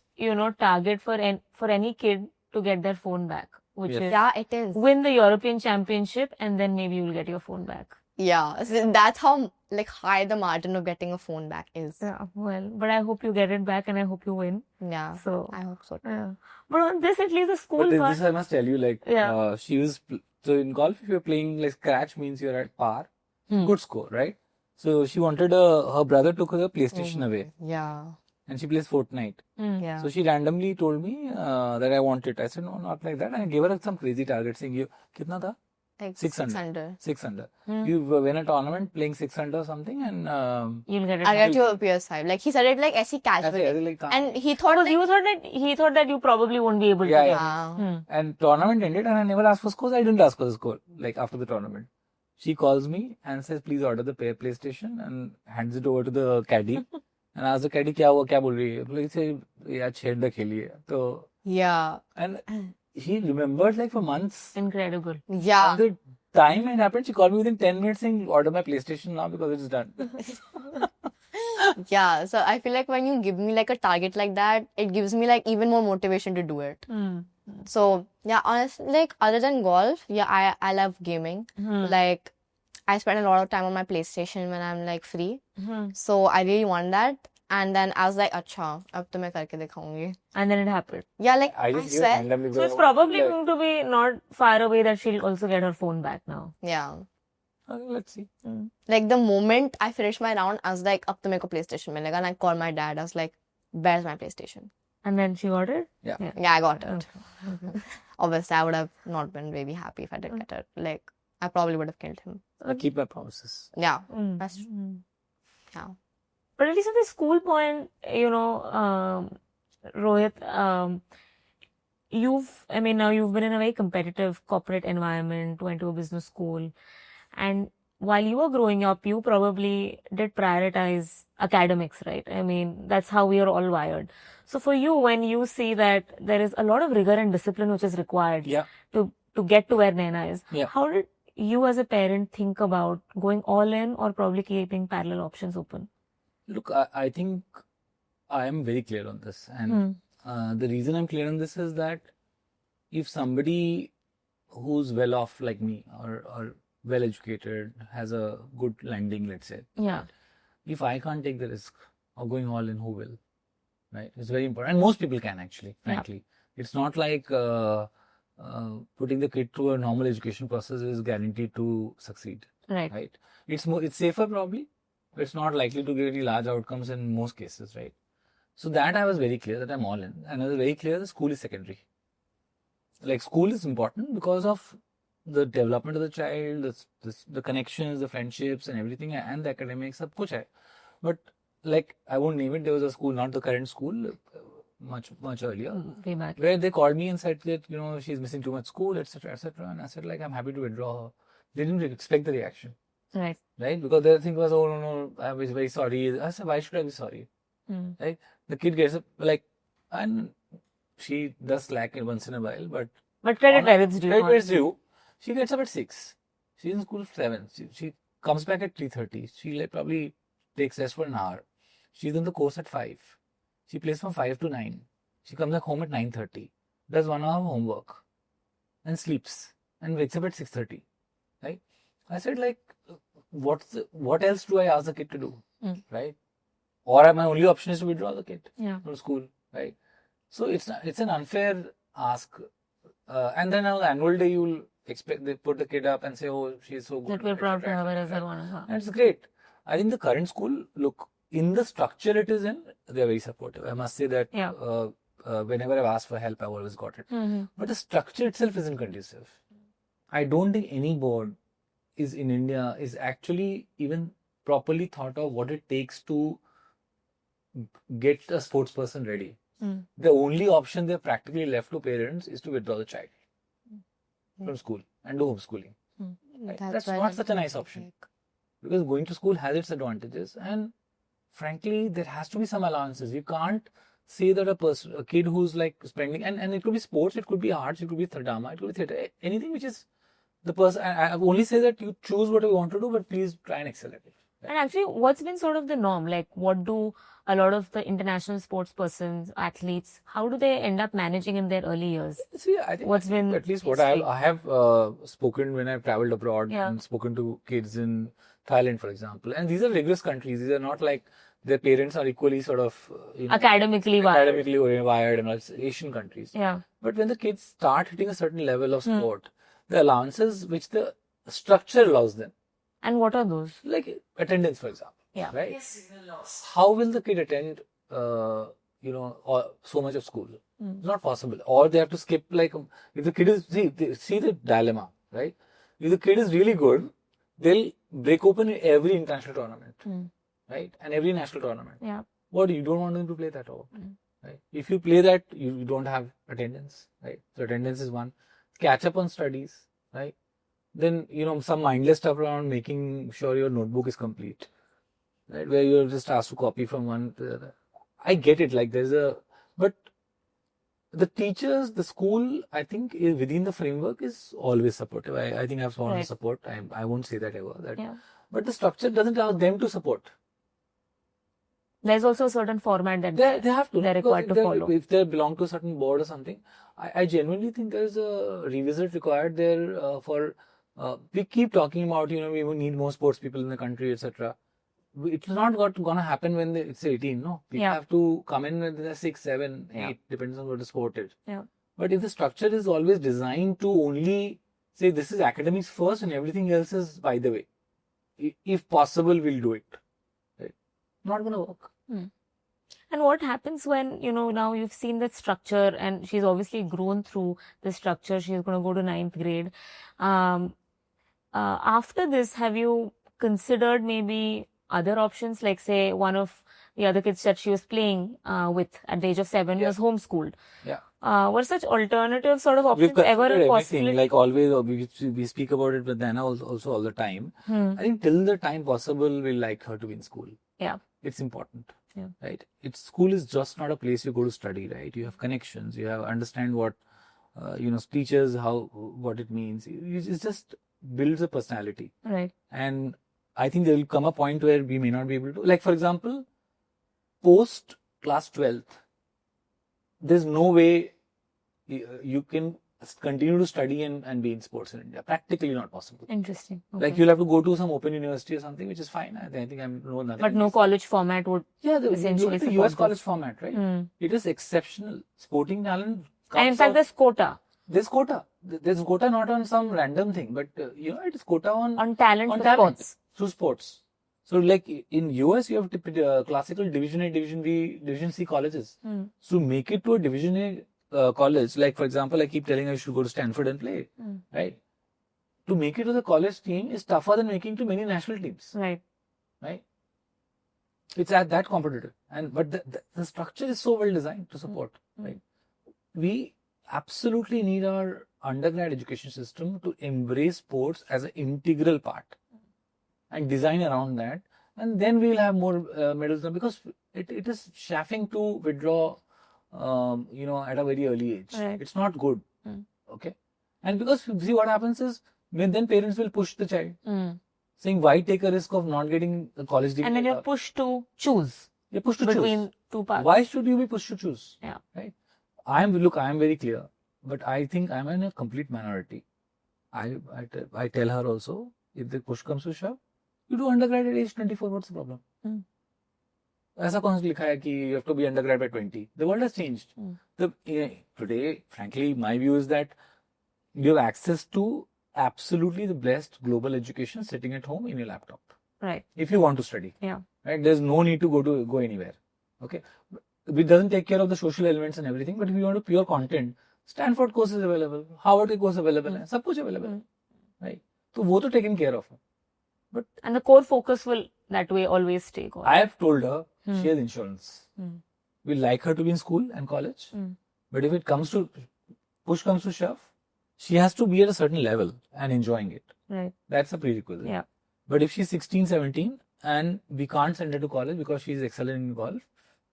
target for any kid to get their phone back, which is
it is.
Win the European Championship and then maybe you'll get your phone back.
Yeah, so that's how like high the margin of getting a phone back is.
Yeah, well, but I hope you get it back and I hope you win.
Yeah,
so
I hope so too.
Yeah. But on this, at least the school
But
part.
this I must tell you, like, she was, so in golf, if you're playing like scratch means you're at par, good score, right? So she wanted her brother took her PlayStation away,
Yeah.
and she plays Fortnite.
Yeah.
So she randomly told me that I want it. I said no, not like that. And I gave her some crazy target, saying you kitna tha?
Like
600. 600. You win a tournament playing 600 or something, and
You'll get it.
I'll get you a PS5. Like he said it like ऐसी casually.
ऐसे like
And he thought
Because you thought that he thought that you probably won't be able to
Yeah,
get
yeah. And tournament ended, and I never asked for scores. I didn't ask for the score. Like after the tournament, she calls me and says, "Please order the PlayStation," and hands it over to the caddy. And asks the caddy, "क्या हुआ? क्या बोल रही है?" Like say, "यार छेड़ खेली है." तो
Yeah.
and he remembered like for months.
Incredible.
Yeah.
And the time it happened, she called me within 10 minutes saying, "Order my PlayStation now because it's done."
Yeah. So I feel like when you give me like a target like that, it gives me like even more motivation to do it. So yeah, honestly, like other than golf, yeah, I love gaming. Like I spend a lot of time on my PlayStation when I'm like free. So I really want that. And then I was like, अच्छा, अब तो मैं करके दिखाऊंगी.
And then it happened.
Yeah, like
I
I
just
swear.
randomly.
So it's probably going to be not far away that she'll also get her phone back now.
Yeah.
Okay, let's see.
Like the moment I finished my round, I was like, अब तो मेरे को PlayStation मिलेगा. And I called my dad. I was like, where's my PlayStation?
And then she got it?
Yeah.
Yeah, I got it. Obviously, I would have not been really happy if I didn't get it. Like, I probably would have killed him.
I keep my promises.
Yeah, that's true. Yeah.
But at least at the school point, you know, Rohit, now you've been in a very competitive corporate environment, went to a business school. And while you were growing up, you probably did prioritize academics, right? I mean, that's how we are all wired. So for you, when you see that there is a lot of rigor and discipline which is required to get to where Naina is, how did you as a parent think about going all in or probably keeping parallel options open?
Look, I think I am very clear on this. And the reason I'm clear on this is that if somebody who's well off like me or well educated, has a good landing, let's say.
Yeah.
If I can't take the risk of going all in, who will? Right? It's very important. And most people can actually, frankly. It's not like putting the kid through a normal education process is guaranteed to succeed. Right? It's safer probably, but it's not likely to get any large outcomes in most cases, right? So that I was very clear that I'm all in. And I was very clear the school is secondary. Like school is important because of the development of the child, the connections, the friendships and everything, and the academics, sab kuch hai. But like, I won't name it, there was a school, not the current school, much earlier, where they called me and said that, you know, she's missing too much school, etc., etc. And I said, like, I'm happy to withdraw her. They didn't expect the reaction. Right? Because their thing was, oh, no, I was very sorry. I said, why should I be sorry? Right? The kid gets up, like, and she does slack once in a while, but
credit where it's due.
Credit where it's due. She gets up at 6. She's in school at 7. She comes back at 3:30. She like probably takes rest for an hour. She's in the course at 5. She plays from 5 to 9. She comes back home at 9:30. Does 1 hour of homework. And sleeps. And wakes up at 6:30. Right? I said like, what else do I ask the kid to do? Right? Or my only option is to withdraw the kid from school. Right? So it's an unfair ask. And then on the annual day, you'll expect they put the kid up and say, oh, she's so good.
That we're proud to have her as our one.
And it's great. I think the current school, look, in the structure it is in, they're very supportive. I must say that whenever I've asked for help, I've always got it. But the structure itself isn't conducive. I don't think any board in India is actually even properly thought of what it takes to get a sports person ready. The only option they're practically left to parents is to withdraw the child from school and do homeschooling. Right? That's not such a nice option. Because going to school has its advantages, and frankly, there has to be some allowances. You can't say that a kid who's like spending, and it could be sports, it could be arts, it could be drama, it could be theatre, anything which is the person. I only say that you choose what you want to do, but please try and excel at it. Right?
And actually, what's been sort of the norm? Like, what do a lot of the international sports persons, athletes, how do they end up managing in their early years?
See, I think
what's been
at least what I have spoken when I've traveled abroad and spoken to kids in Thailand, for example. And these are rigorous countries. These are not like their parents are equally sort of
academically
wired and all Asian countries.
Yeah.
But when the kids start hitting a certain level of sport, the allowances which the structure allows them
And what are those?
Like attendance, for example.
Yeah.
Right? How will the kid attend, so much of school? It's not possible. Or they have to skip, like, if the kid is, see the dilemma, right? If the kid is really good, they'll break open every international tournament, right? And every national tournament.
Yeah.
What, you don't want them to play that over, right? If you play that, you don't have attendance, right? So attendance is one. Catch up on studies, right? Then, some mindless stuff around making sure your notebook is complete, right? Where you're just asked to copy from one to the other. I get it, like but the teachers, the school, I think within the framework is always supportive. I think I've found support. I won't say that ever. But the structure doesn't allow them to support.
There's also a certain format that
they have to.
They're required to follow.
If they belong to a certain board or something, I genuinely think there's a revisit required there we keep talking about, we need more sports people in the country, etc. It's not going to happen when it's 18, no? People have to come in when they're 6, 7, 8, depends on what the sport is.
Yeah.
But if the structure is always designed to only say this is academics first and everything else is by the way, if possible, we'll do it. Right? Not going to work.
And what happens when, now you've seen that structure and she's obviously grown through the structure. She's going to go to 9th grade. After this, have you considered maybe other options? Like, say, one of the other kids that she was playing with at the age of 7 was homeschooled.
Yeah.
Were such alternative sort of options ever a possibility?
Like always, we speak about it with Naina also all the time. I think till the time possible, we like her to be in school.
Yeah.
It's important.
Yeah.
Right. School is just not a place you go to study, right? You have connections, you have understand what, teachers, what it means. It just builds a personality.
Right.
And I think there will come a point where we may not be able to, like, for example, post class 12th, there's no way you can continue to study and be in sports in India. Practically not possible.
Interesting. Okay.
Like, you'll have to go to some open university or something, which is fine. I think I'm nothing.
But no college format would essentially
the US college format, right? It is exceptional. Sporting talent.
And in fact, there's quota.
There's quota. There's quota not on some random thing, but it is quota on
talent for sports.
Through sports. So, like in US, you have classical Division A, Division B, Division C colleges. So, make it to a Division A college, like for example, I keep telling her you should go to Stanford and play, right? To make it to the college team is tougher than making to many national teams,
right?
It's at that competitive, but the structure is so well designed to support, right? We absolutely need our undergrad education system to embrace sports as an integral part and design around that, and then we'll have more medals, because it is chaffing to withdraw. At a very early age.
Right.
It's not good. Okay. And because, see, what happens is, then parents will push the child, saying, why take a risk of not getting a college degree?
And then you're pushed to choose.
You're pushed to
between
choose.
Two paths.
Why should you be pushed to choose?
Yeah.
Right. I am very clear, but I think I'm in a complete minority. I tell her also, if the push comes to shove, you do undergrad at age 24, what's the problem? ऐसा कौन सा लिखा है कि you have to be undergrad by 20? The world has changed. Today, frankly, my view is that you have access to absolutely the best global education sitting at home in your laptop.
Right.
If you want to study.
Yeah.
Right. There's no need to go anywhere. Okay. It doesn't take care of the social elements and everything, but if you want a pure content, Stanford course is available, Harvard course available है, सब कुछ available, right? तो वो तो taken care of.
And the core focus will that way always stay.
I have told her she has insurance. We like her to be in school and college, but if push comes to shove, she has to be at a certain level and enjoying it.
Right.
That's a prerequisite.
Yeah.
But if she's 16, 17 and we can't send her to college because she's excellent in golf,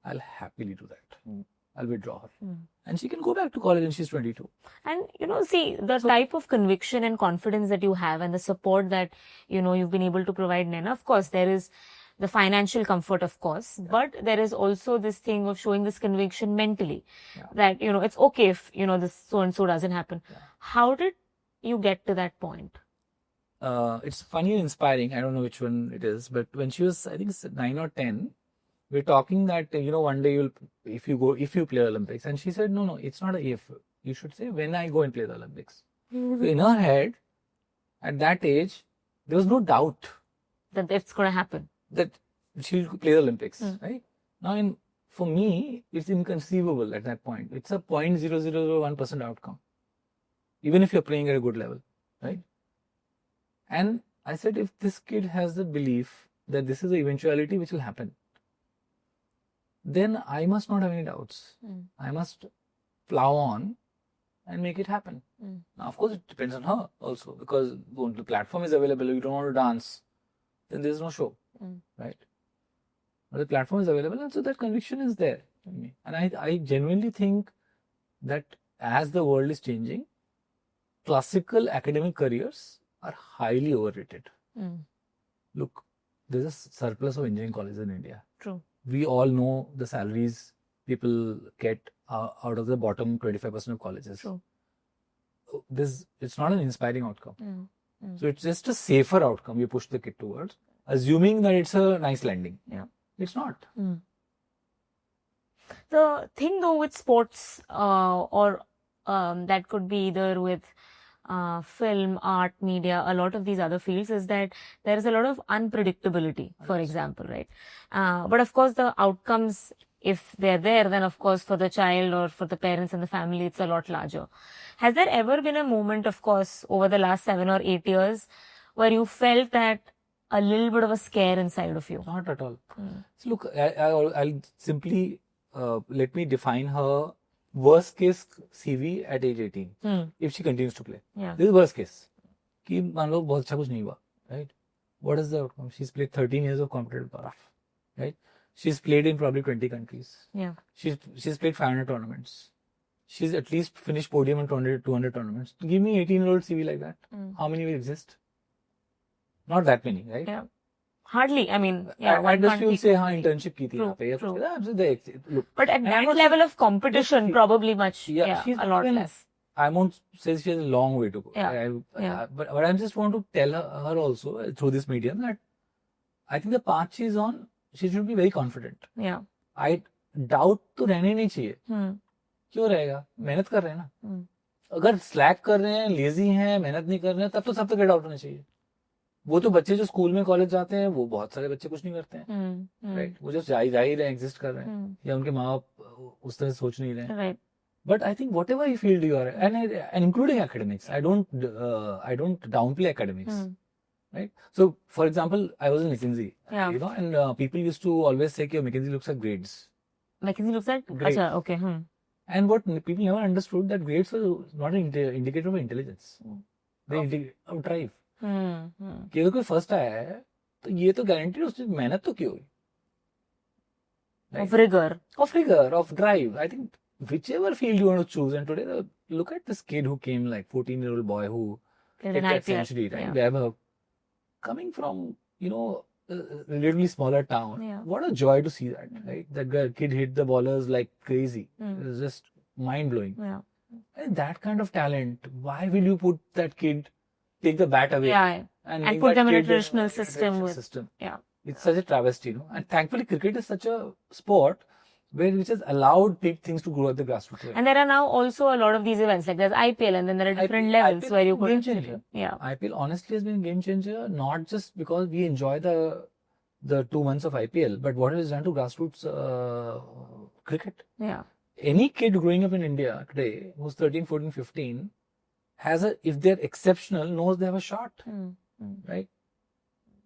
I'll happily do that. I'll withdraw her. And she can go back to college when she's 22.
And, see, the type of conviction and confidence that you have and the support that, you've been able to provide, Naina, of course, there is the financial comfort, of course, but there is also this thing of showing this conviction mentally that, it's okay if, this so-and-so doesn't happen. Yeah. How did you get to that point?
It's funny and inspiring. I don't know which one it is, but when she was, I think, 9 or 10, we're talking that, one day if you play Olympics. And she said, no, it's not a if. You should say, when I go and play the Olympics. So in her head, at that age, there was no doubt
that it's going to happen.
That she'll play the Olympics, right? Now, for me, it's inconceivable at that point. It's a 0.0001% outcome, even if you're playing at a good level, right? And I said, if this kid has the belief that this is the eventuality which will happen, then I must not have any doubts. I must plow on and make it happen. Now, of course, it depends on her also, because the platform is available. You don't want to dance, then there's no show, right? But the platform is available, and so that conviction is there in me. And I genuinely think that as the world is changing, classical academic careers are highly overrated. Look, there's a surplus of engineering colleges in India.
True.
We all know the salaries people get out of the bottom 25% of colleges.
True.
It's not an inspiring outcome. So it's just a safer outcome you push the kid towards, assuming that it's a nice landing.
Yeah.
It's not.
The thing though with sports or that could be either with film, art, media, a lot of these other fields, is that there is a lot of unpredictability, for example, right? But of course the outcomes, if they're there, then of course for the child or for the parents and the family, it's a lot larger. Has there ever been a moment, of course, over the last 7 or 8 years where you felt that a little bit of a scare inside of you?
Not at all. So look, I'll simply let me define her worst case CV at age 18 if she continues to play.
Yeah.
This is worst case. कि मान लो बहुत अच्छा कुछ नहीं हुआ, right? What is the outcome? She's played 13 years of competitive golf, right? She's played in probably 20 countries.
Yeah.
She's played 500 tournaments. She's at least finished podium in 200 tournaments. Give me 18-year-old CV like that. How many will exist? Not that many, right?
Yeah. Hardly. I mean, yeah.
I just will say, हाँ, internship की थी यहाँ पे.
True.
Look,
but at that level of competition, probably much,
she's
a lot
even,
less.
I won't say she has a long way to go.
Yeah.
But I just want to tell her also through this medium that I think the path she's on, she should be very confident.
Yeah.
I doubt तो रहने नहीं चाहिए. क्यों रहेगा? मेहनत कर रहे हैं ना. अगर स्लैक कर रहे हैं, लेजी हैं, मेहनत नहीं कर रहे हैं, तब तो सब तो गेट आउट होना चाहिए. वो तो बच्चे जो स्कूल में कॉलेज जाते हैं, वो बहुत सारे बच्चे कुछ नहीं करते हैं, राइट? वो जो जा ही रहे हैं, एग्जिस्ट कर रहे हैं, या उनके माँ बाप उस तरह सोच नहीं रहे हैं. But I think whatever you field you are, and including academics, I don't downplay academics, right? So, for example, I was in McKinsey, you know, and people used to always say that McKinsey looks at grades.
McKinsey looks at
grades.
Achha, okay.
And what people never understood, that grades were not an indicator of intelligence. They indicate of drive. कि अगर कोई first आया है तो ये तो guarantee उसने मेहनत तो की होगी.
Of rigor,
of drive. I think whichever field you want to choose, and today look at this kid who came, like 14-year-old boy who hit that century, right? Webber, coming from, you know, a relatively smaller town. What a joy to see that, right? That kid hit the ballers like crazy. It was just mind blowing. And that kind of talent, why will you put that kid, take the bat away
and put them in a traditional system?
It's such a travesty, you know. And thankfully, cricket is such a sport which has allowed big things to grow at the grassroots level.
And there are now also a lot of these events, like there's IPL, and then there are different levels
IPL
where you could.
Game changer.
Yeah.
IPL honestly has been a game changer, not just because we enjoy the 2 months of IPL, but what it has done to grassroots cricket.
Yeah.
Any kid growing up in India today who's 13, 14, 15 if they're exceptional, knows they have a shot, right?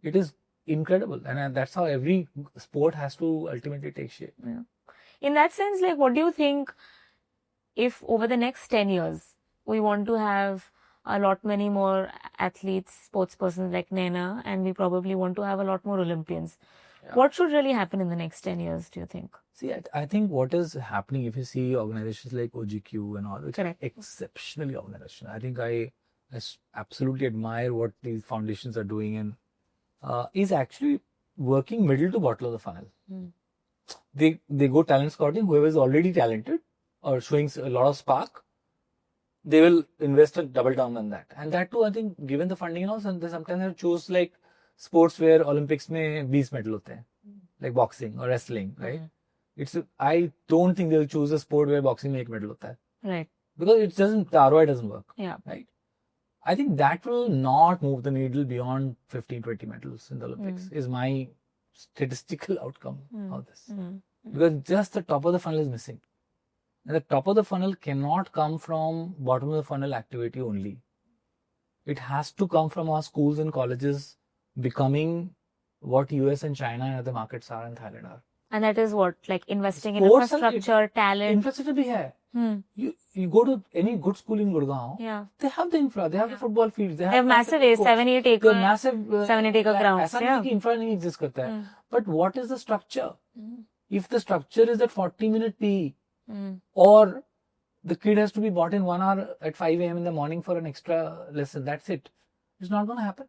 It is incredible, and that's how every sport has to ultimately take shape.
Yeah. In that sense, like, what do you think, if over the next 10 years we want to have a lot many more athletes, sportspersons like Naina, and we probably want to have a lot more Olympians, what should really happen in the next 10 years, do you think?
See, I think what is happening, if you see organizations like OGQ and all, which are exceptionally organizations, I think I absolutely admire what these foundations are doing, and is actually working middle to bottom of the funnel. They go talent scouting, whoever is already talented or showing a lot of spark, they will invest a double down on that. And that too, I think, given the funding and all, they sometimes choose like sports where Olympics में 20 medal होते हैं, like boxing or wrestling, right? I don't think they'll choose a sport where boxing में 1 medal होता है.
Right.
Because the ROI doesn't work.
Yeah.
Right. I think that will not move the needle beyond 15-20 medals in the Olympics, is my statistical outcome of this. Because just the top of the funnel is missing. And the top of the funnel cannot come from bottom of the funnel activity only. It has to come from our schools and colleges becoming what US and China and other markets are and Thailand are.
And that is what? Like investing in
Sports and
infrastructure, talent.
Infrastructure bhi hai. You go to any good school in Gurgaon, they have the infra, they have the football fields, they have
massive 7-8 acre, 7-8 acre grounds.
ऐसा नहीं है कि infra नहीं exist करता है. But what is the structure? If the structure is at 40-minute PE, or the kid has to be brought in 1 hour at 5 a.m. in the morning for an extra lesson, that's it. It's not going to happen.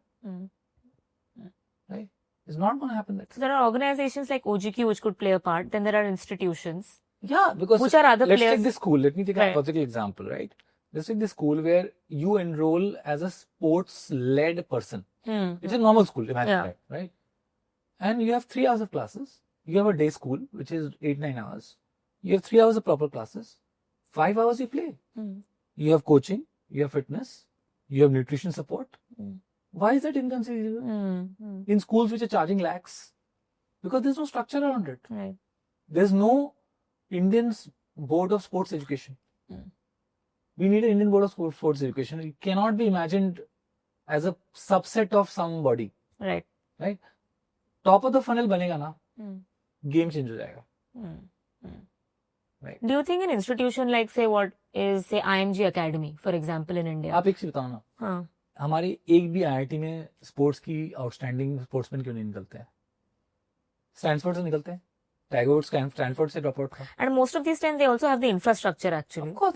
Right? It's not going to happen.
So there are organizations like OGQ which could play a part. Then there are institutions.
Yeah, because
which are other
let's
players?
take this school. Let me take a hypothetical example, right? Let's take this school where you enroll as a sports-led person. It's a normal school, imagine that, right? And you have 3 hours of classes. You have a day school, which is 8-9 hours. You have 3 hours of proper classes. 5 hours you play. You have coaching, you have fitness, you have nutrition support. Why is that inconceivable? In schools which are charging lakhs? Because there's no structure around it.
Right.
There's no Indian Board of Sports Education. We need an Indian Board of Sports Education. It cannot be imagined as a subset of somebody.
Right.
Right? Top of the funnel banega na, game change ho jayega. Right.
Do you think an institution like say IMG Academy, for example, in India?
आप एक चीज बताओ ना, हमारी एक भी IIT में sports की आउटस्टैंडिंग स्पोर्ट्समैन क्यों नहीं निकलते हैं? स्टैनफोर्ड से निकलते हैं. Tiger Woods स्टैनफोर्ड से ड्रॉप आउट था.
And most of these times they also have the infrastructure actually.
Of course,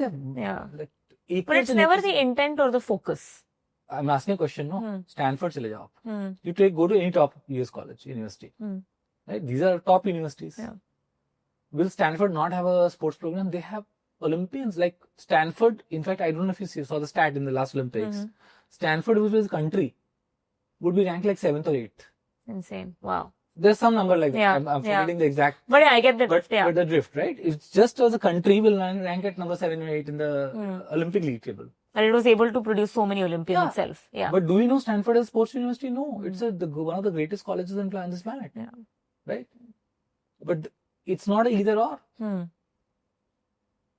But it's never the intent or the focus.
I'm asking a question, no? Stanford चले जाओ आप. You go to any top US college, university. Right? These are top universities.
Yeah.
Will Stanford not have a sports program? They have Olympians like Stanford. In fact, I don't know if you saw the stat in the last Olympics. Stanford, which was a country, would be ranked like 7th or 8th.
Insane. Wow.
There's some number like that.
Yeah,
I'm forgetting the exact.
But yeah, I get the drift.
But the drift, right? It's just as a country will rank at number 7 or 8 in the Olympic league table.
And it was able to produce so many Olympians itself. Yeah.
But do we know Stanford is a sports university? No. It's one of the greatest colleges on this planet.
Yeah.
Right? But it's not a either or.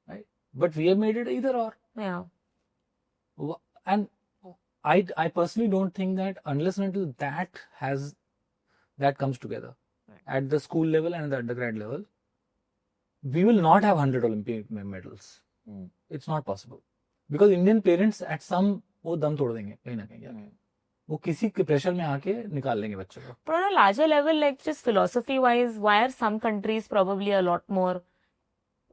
Right? But we have made it either or.
Yeah.
And I personally don't think that unless and until that comes together at the school level and at the undergrad level, we will not have 100 Olympic medals. It's not possible. Because Indian parents at some वो दम तोड़ देंगे कहीं ना कहीं. वो किसी के प्रेशर में आके निकाल लेंगे बच्चों को.
But on a larger level, like just philosophy wise, why are some countries probably a lot more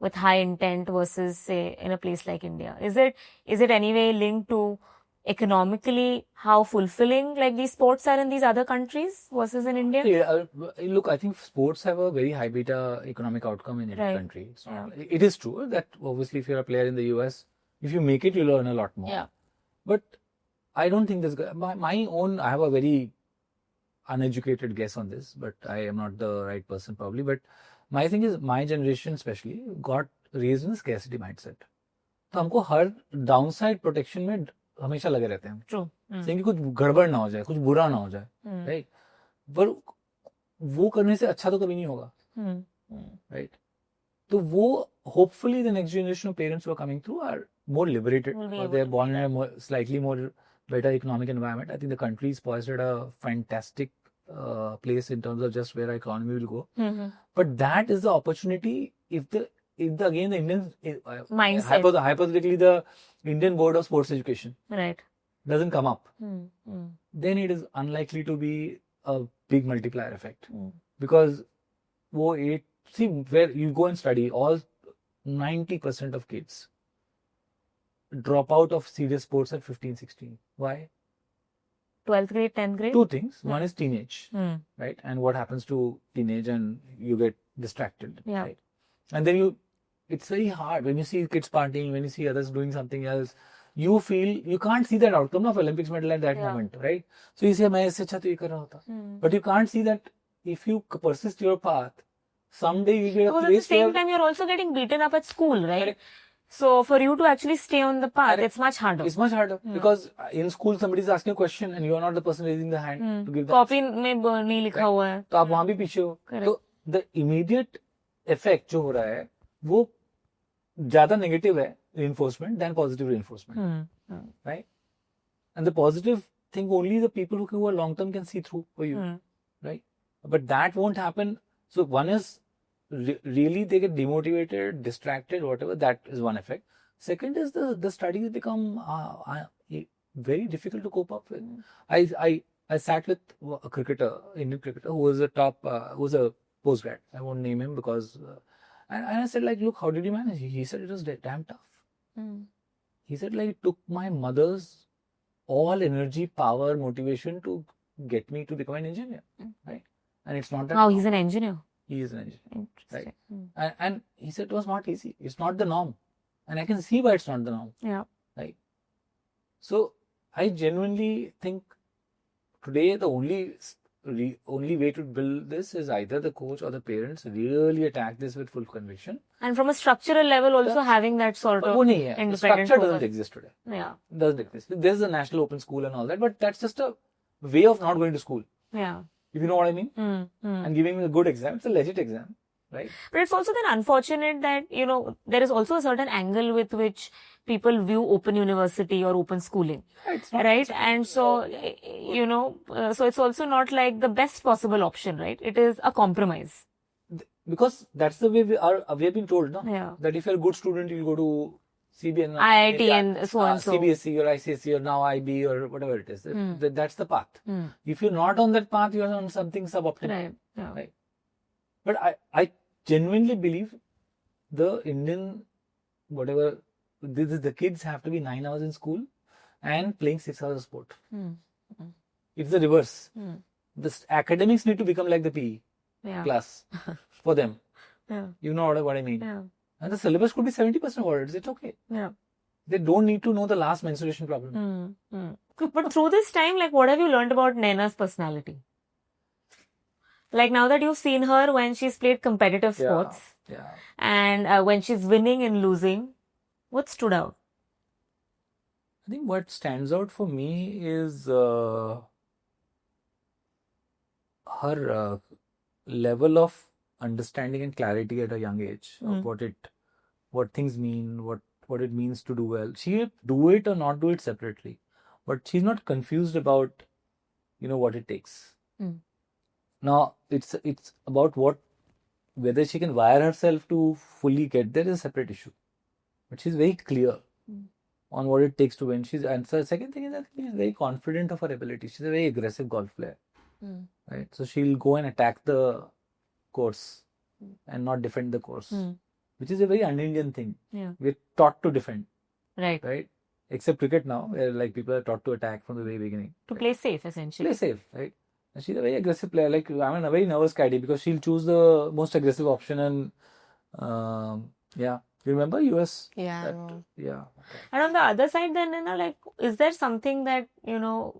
with high intent versus say in a place like India? Is it anyway linked to economically how fulfilling like these sports are in these other countries versus in India?
Yeah, look, I think sports have a very high beta economic outcome in every country. So it is true that obviously if you're a player in the US, if you make it, you'll earn a lot more.
Yeah.
But I don't think there's I have a very uneducated guess on this, but I am not the right person probably. But my thing is, my generation especially got raised in a scarcity mindset. तो हमको हर downside protection में हमेशा लगे रहते हैं.
True.
कि कुछ गड़बड़ ना हो जाए, कुछ बुरा ना हो जाए, right? पर वो करने से अच्छा तो कभी नहीं होगा, right? तो वो hopefully the next generation of parents who are coming through are more liberated, or they're born in a slightly more better economic environment. I think the country is poised at a fantastic place in terms of just where our economy will go. But that is the opportunity if the again the Indian
mindset,
hypothetically the Indian Board of Sports Education doesn't come up, then it is unlikely to be a big multiplier effect. Because where you go and study, all 90% of kids drop out of serious sports at 15-16. Why?
12th grade, 10th grade?
Two things. One is teenage, right? And what happens to teenage, and you get distracted, right? And then it's very hard when you see kids partying, when you see others doing something else, you feel you can't see that outcome of Olympics medal at that moment, right? So you say, मैं इससे अच्छा तो ये कर रहा होता. But you can't see that if you persist your path, someday you get a place
at the same time, you're also getting beaten up at school, right? So for you to actually stay on the path, it's much harder.
It's much harder because in school somebody is asking a question and you are not the person raising the hand to give that.
Copy में नहीं लिखा हुआ है.
तो आप वहाँ भी पीछे हो. तो the immediate effect जो हो रहा है वो ज़्यादा negative है reinforcement than positive reinforcement, right? And the positive thing only the people who are long term can see through for you, right? But that won't happen. So one is really they get demotivated, distracted, whatever. That is one effect. Second is the studies become very difficult to cope up with. I sat with a cricketer, Indian cricketer, who was a top, who was a postgrad. I won't name him because, and I said like, look, how did you manage? He said it was damn tough. He said like, it took my mother's all energy, power, motivation to get me to become an engineer, right? And it's not that.
Wow, he's an engineer.
He is an engineer,
Interesting.
right? And he said it was not easy. It's not the norm, and I can see why it's not the norm.
Yeah.
Right. So I genuinely think today the only way to build this is either the coach or the parents really attack this with full conviction.
And from a structural level, also having that sort of independent
structure
focus.
doesn't exist today.
Yeah.
Doesn't exist. There's a national open school and all that, but that's just a way of not going to school.
Yeah.
If you know what I mean? And giving a good exam. It's a legit exam, right?
But it's also then unfortunate that, there is also a certain angle with which people view open university or open schooling.
Yeah, it's not
right? And so, so it's also not like the best possible option, right? It is a compromise.
Because that's the way we have been told, no?
Yeah.
That if you're a good student, you'll go to CBN,
IIT and so and so.
CBSE or ICSE or now IB or whatever it is. That's the path. If you're not on that path, you're on something suboptimal.
Right. Yeah.
Right. But I genuinely believe the Indian, whatever, the kids have to be 9 hours in school and playing 6 hours of sport. It's the reverse. The academics need to become like the PE class for them.
Yeah.
You know what I mean?
Yeah.
And the syllabus could be 70% of words. It's okay.
Yeah.
They don't need to know the last menstruation problem.
But through this time, like, what have you learned about Naina's personality? Like, now that you've seen her when she's played competitive sports and when she's winning and losing, what stood out?
I think what stands out for me is her level of understanding and clarity at a young age of what things mean, what it means to do well. She do it or not do it separately, but she's not confused about what it takes. Now it's about whether she can wire herself to fully get there is a separate issue, but she's very clear on what it takes to win. And the second thing is that she's very confident of her ability. She's a very aggressive golf player, right? So she'll go and attack the course and not defend the course, which is a very un-Indian thing.
Yeah.
We're taught to defend,
right?
Except cricket now, where like people are taught to attack from the very beginning.
To play safe, essentially.
Play safe, right? And she's a very aggressive player. Like I'm a very nervous caddy because she'll choose the most aggressive option and you remember US?
Yeah.
Yeah.
And on the other side, then, like, is there something that,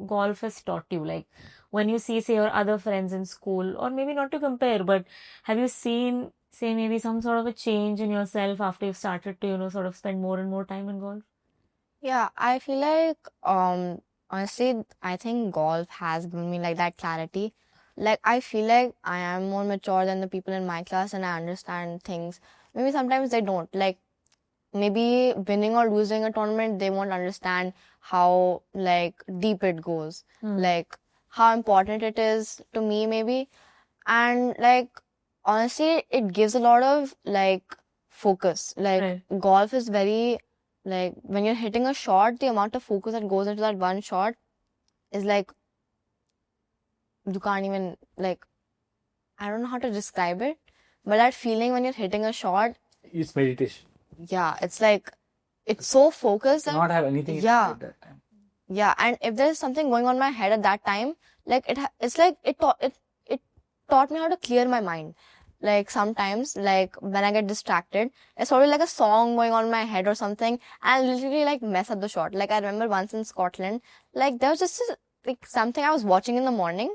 golf has taught you? Like, when you see, say, your other friends in school, or maybe not to compare, but have you seen, say, maybe some sort of a change in yourself after you've started to, sort of spend more and more time in golf?
Yeah, I feel like, honestly, I think golf has given me like that clarity. Like, I feel like I am more mature than the people in my class and I understand things. Maybe sometimes they don't. Like, maybe winning or losing a tournament, they won't understand how, like, deep it goes. Like, how important it is to me, maybe. And, like, honestly, it gives a lot of, like, focus. Like, golf is very, like, when you're hitting a shot, the amount of focus that goes into that one shot is, like, you can't even, like, I don't know how to describe it. But that feeling when you're hitting a shot,
it's meditation.
Yeah, it's like, it's so focused. That,
not have anything at that time.
Yeah, and if there's something going on in my head at that time, like it's like it taught me how to clear my mind. Like sometimes, like when I get distracted, it's probably like a song going on in my head or something, and I literally like mess up the shot. Like I remember once in Scotland, like there was just like something I was watching in the morning,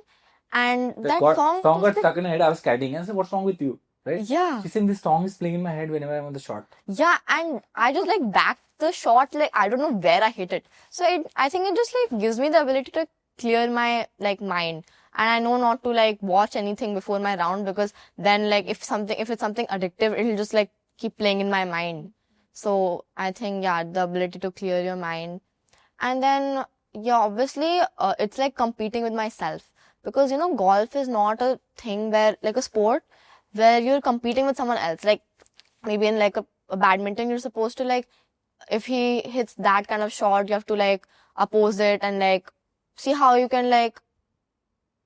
and that song
got stuck in my head. I was caddying and I said, "What's wrong with you?" right?
Yeah.
She's saying this song is playing in my head whenever I'm on the shot.
Yeah, and I just like back the shot, like I don't know where I hit it. So I think it just like gives me the ability to clear my like mind. And I know not to like watch anything before my round, because then like if it's something addictive, it'll just like keep playing in my mind. So I think, yeah, the ability to clear your mind. And then, yeah, obviously, it's like competing with myself, because, golf is not a thing where, like a sport where you're competing with someone else. Like maybe in like a badminton, you're supposed to like, if he hits that kind of shot, you have to like oppose it and like see how you can like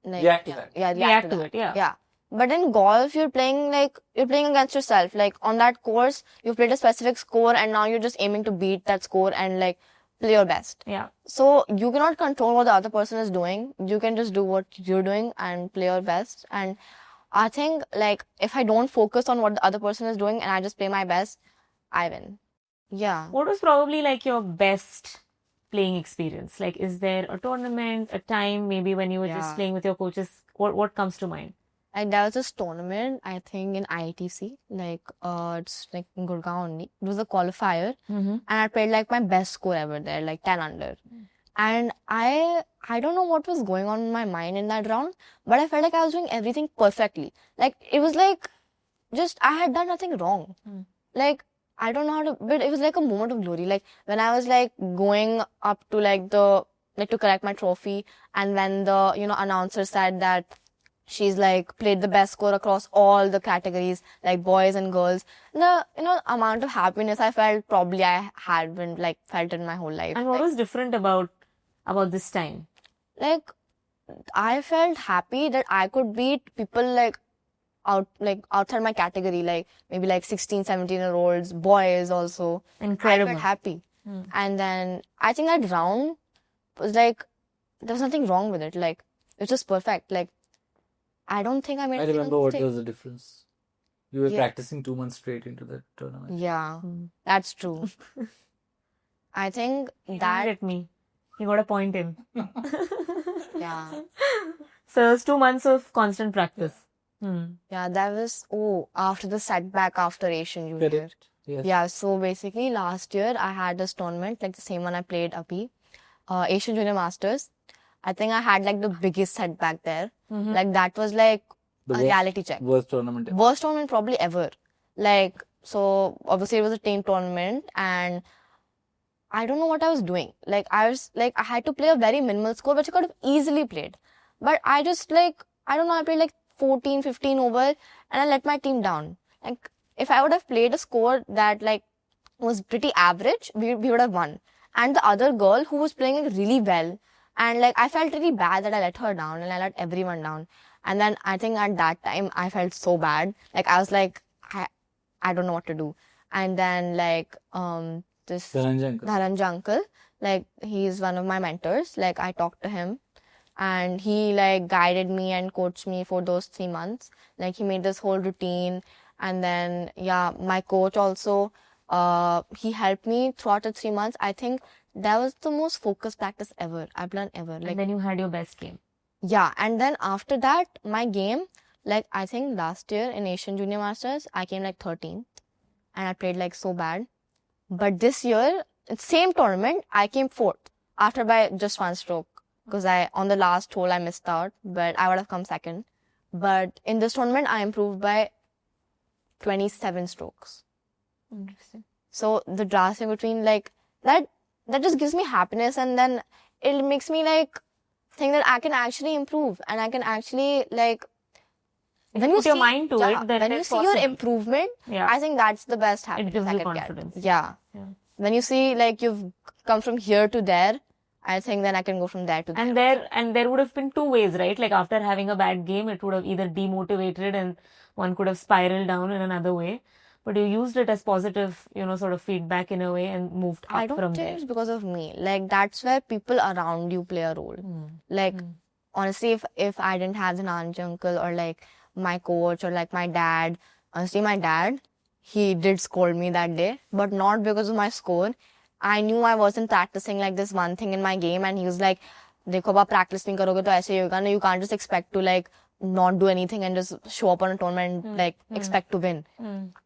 React to that.
yeah,
React to it, yeah.
Yeah. But in golf, you're playing against yourself. Like on that course, you've played a specific score and now you're just aiming to beat that score and like play your best.
Yeah.
So you cannot control what the other person is doing. You can just do what you're doing and play your best. And I think like if I don't focus on what the other person is doing and I just play my best, I win. Yeah.
What was probably like your best playing experience? Like, is there a tournament, a time maybe when you were just
Yeah.
playing with your coaches? What comes to mind?
Like there was this tournament, I think in IITC, like it's like in Gurgaon only. It was a qualifier, and I played like my best score ever there, like 10 under. And I don't know what was going on in my mind in that round, but I felt like I was doing everything perfectly. Like it was like just I had done nothing wrong. Like I don't know how to, but it was like a moment of glory. Like when I was like going up to like to collect my trophy, and when the announcer said that she's like played the best score across all the categories, like boys and girls. The amount of happiness I felt, probably I hadn't like felt in my whole life.
And what was different about this time?
Like I felt happy that I could beat people like outside my category, like maybe like 16, 17-year-olds, boys also.
Incredible.
I felt happy. And then I think that round was like, there was nothing wrong with it. Like it was just perfect. Like I don't think I made
I
a single
remember what
mistake.
was the difference. You were
Yeah.
practicing 2 months straight into the tournament.
Yeah, that's true. I think
That
that,
at me. He got a point in.
yeah,
So it was 2 months of constant practice.
yeah, that was, after the setback after Asian Junior.
Correct. Yes.
Yeah, so basically last year I had this tournament, like the same one I played Abhi, Asian Junior Masters. I think I had like the biggest setback there. Like that was like
The
a reality check.
Worst tournament ever.
Worst tournament probably ever. Like, so obviously it was a team tournament and I don't know what I was doing. Like I had to play a very minimal score, which I could have easily played. But I just like, I don't know, I played like 14, 15 over and I let my team down. Like if I would have played a score that like was pretty average, we would have won. And the other girl who was playing like really well, and like I felt really bad that I let her down and I let everyone down. And then I think at that time I felt so bad. Like I was like, I don't know what to do. And then like this Dhananjay uncle, like he's one of my mentors. Like I talked to him and he like guided me and coached me for those 3 months. Like he made this whole routine. And then yeah, my coach also, he helped me throughout the 3 months. I think that was the most focused practice ever I've done ever. Like
And then you had your best game.
yeah, and then after that, my game, like I think last year in Asian Junior Masters, I came like 13th and I played like so bad. But this year, same tournament, I came 4th after by just 1 stroke, because on the last hole I missed out, but I would have come 2nd. But in this tournament, I improved by 27 strokes.
Interesting.
So the drastic between like that just gives me happiness, and then it makes me like think that I can actually improve and I can actually like
If you put your mind to it, then
when you
it's
see your
possible.
improvement,
Yeah.
I think that's the best happiness
gives
I
you
can
confidence.
get. Yeah. When you see like you've come from here to there, I think then I can go from there to there.
And there would have been 2 ways, right? Like after having a bad game, it would have either demotivated and one could have spiraled down in another way. But you used it as positive, sort of feedback in a way and moved
I
up
don't
from
think
there.
it's because of me. Like that's where people around you play a role. Like honestly, if I didn't have an aunt, uncle, or like my coach or like my dad, honestly, my dad, he did scold me that day, but not because of my score. I knew I wasn't practicing like this one thing in my game, and he was like, देखो अब आप practice नहीं करोगे तो ऐसे ही होगा ना. You can't just expect to like not do anything and just show up on a tournament like expect to win.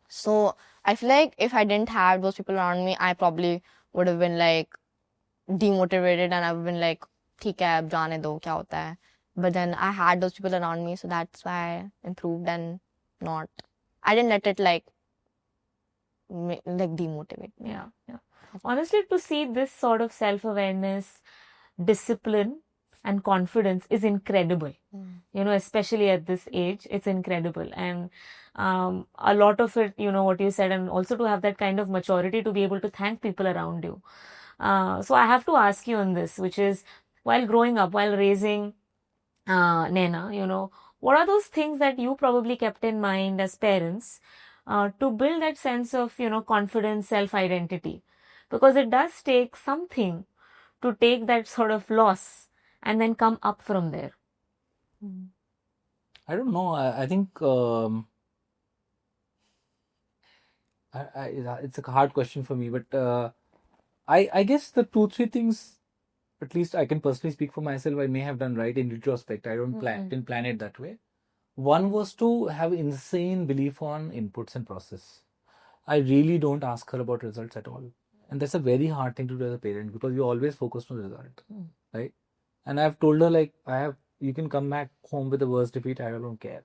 So I feel like if I didn't have those people around me, I probably would have been like demotivated and I would have been like, ठीक है अब जाने दो क्या होता है. But then I had those people around me, so that's why I improved and I didn't let it like demotivate me.
Yeah. Honestly, to see this sort of self-awareness, discipline, and confidence is incredible. Especially at this age, it's incredible. And a lot of it, what you said, and also to have that kind of maturity to be able to thank people around you. So I have to ask you on this, which is, while growing up, while raising Naina, what are those things that you probably kept in mind as parents to build that sense of, confidence, self-identity? Because it does take something to take that sort of loss and then come up from there.
I don't know. I think it's a hard question for me, but I guess the 2-3 things, at least I can personally speak for myself, I may have done right in retrospect. I didn't plan it that way. One was to have insane belief on inputs and process. I really don't ask her about results at all. And that's a very hard thing to do as a parent because you're always focused on the result, right? And I've told her you can come back home with the worst defeat, I don't care.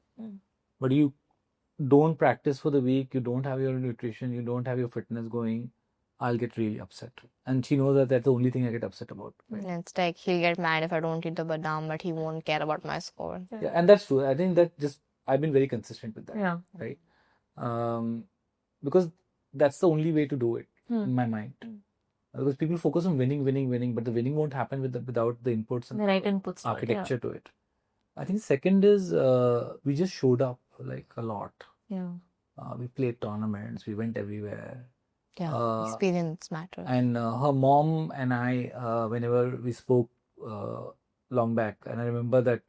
But you don't practice for the week, you don't have your nutrition, you don't have your fitness going, I'll get really upset. And she knows that that's the only thing I get upset about. Right?
It's like he'll get mad if I don't eat the badam, but he won't care about my score.
Yeah, and that's true. I think I've been very consistent with that.
Yeah.
Right? Because that's the only way to do it in my mind. Because people focus on winning, but the winning won't happen without the inputs and
the right inputs,
architecture to it. I think second is we just showed up like a lot.
Yeah.
We played tournaments, we went everywhere.
Yeah, experience matters.
And her mom and I, whenever we spoke long back, and I remember that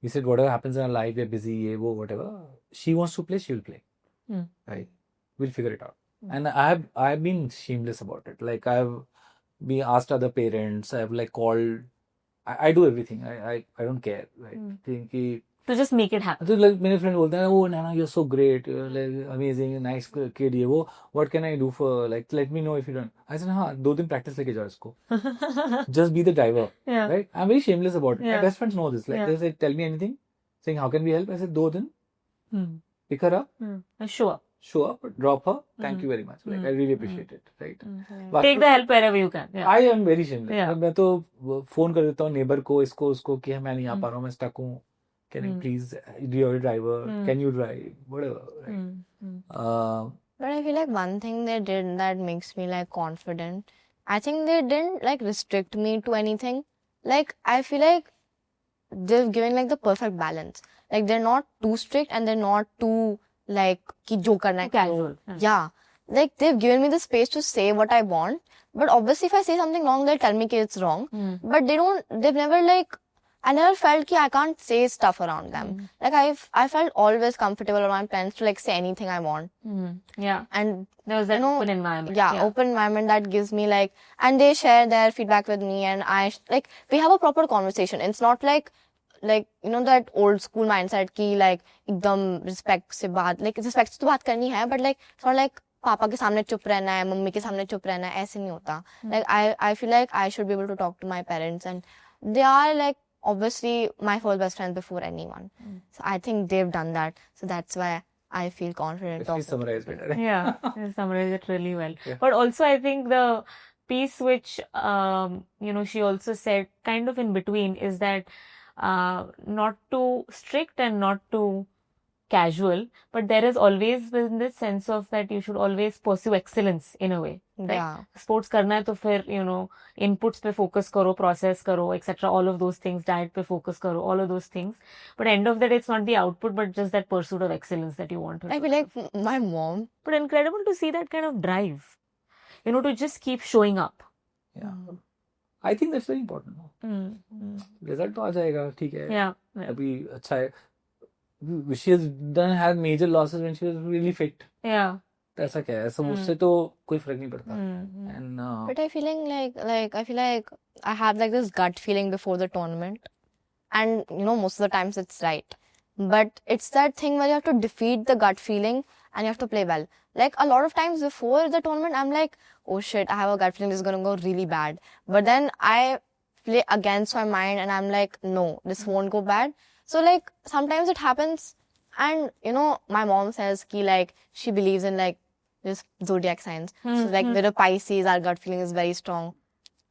we said, whatever happens in our life, we're busy, whatever. She wants to play, she'll play. Right? We'll figure it out. And I've been shameless about it. Like I've been asked other parents, I've like called, I do everything. I don't care. Right?
To just make it happen.
So like many friends बोलते हैं, oh Naina, you're so great, you're like amazing, nice kid, what can I do for, like, let me know if you don't. I said, हाँ 2 दिन practice लेके जाओ इसको. Just be the driver.
Yeah.
Right? I'm very shameless about it.
Yeah.
My best friends know this. Like they say, tell me anything, saying how can we help? I said 2 दिन, pick her up,
and show up,
drop her. Thank you very much. Like I really appreciate it. Right?
Take the help wherever you can. Yeah.
I am very shameless.
Yeah.
मैं तो phone कर देता हूँ neighbor को, इसको उसको कि मैं नहीं आ पा रहा हूँ, मैं stuck हूँ. Can you please do your driver? Can you drive? Whatever. Right?
But I feel like one thing they did that makes me like confident. I think they didn't like restrict me to anything. Like I feel like they've given like the perfect balance. Like they're not too strict and they're not too like ki jo karna hai
Casual.
Yeah. Like they've given me the space to say what I want. But obviously if I say something wrong, they'll tell me ki it's wrong. But they've never like, I never felt that I can't say stuff around them. Like I felt always comfortable around my parents to like say anything I want.
Yeah.
And
there was that open environment.
Yeah, open environment that gives me like, and they share their feedback with me and we have a proper conversation. It's not like that old school mindset ki like एकदम respect से बात, like respect से तो बात करनी है, but like it's not like पापा के सामने चुप रहना है, मम्मी के सामने चुप रहना है, ऐसे नहीं होता. Like I feel like I should be able to talk to my parents and they are like obviously my first best friend before anyone. So I think they've done that. So that's why I feel confident.
Please summarize better.
Yeah, you summarized it really well. Yeah. But also I think the piece which, she also said kind of in between is that not too strict and not too casual, but there has always been this sense of that you should always pursue excellence in a way. Right?
Yeah.
Sports करना है तो फिर inputs पे focus करो, process करो, etc. All of those things, diet पे focus करो, all of those things. But end of the day, it's not the output, but just that pursuit of excellence that you want to.
I feel like my mom.
But incredible to see that kind of drive, to just keep showing up.
Yeah. I think that's very important. Result तो आ जाएगा, ठीक है.
Yeah.
अभी अच्छा है. She has had major losses when she was really fit.
Yeah.
ऐसा क्या है? ऐसा उससे तो कोई फर्क नहीं पड़ता. And
but I feeling like I feel like I have like this gut feeling before the tournament, and most of the times it's right. But it's that thing where you have to defeat the gut feeling and you have to play well. Like a lot of times before the tournament, I'm like, oh shit, I have a gut feeling this is going to go really bad. But then I play against my mind and I'm like, no, this won't go bad. So like sometimes it happens, and you know, my mom says ki like she believes in like this zodiac signs. So like with a Pisces, our gut feeling is very strong.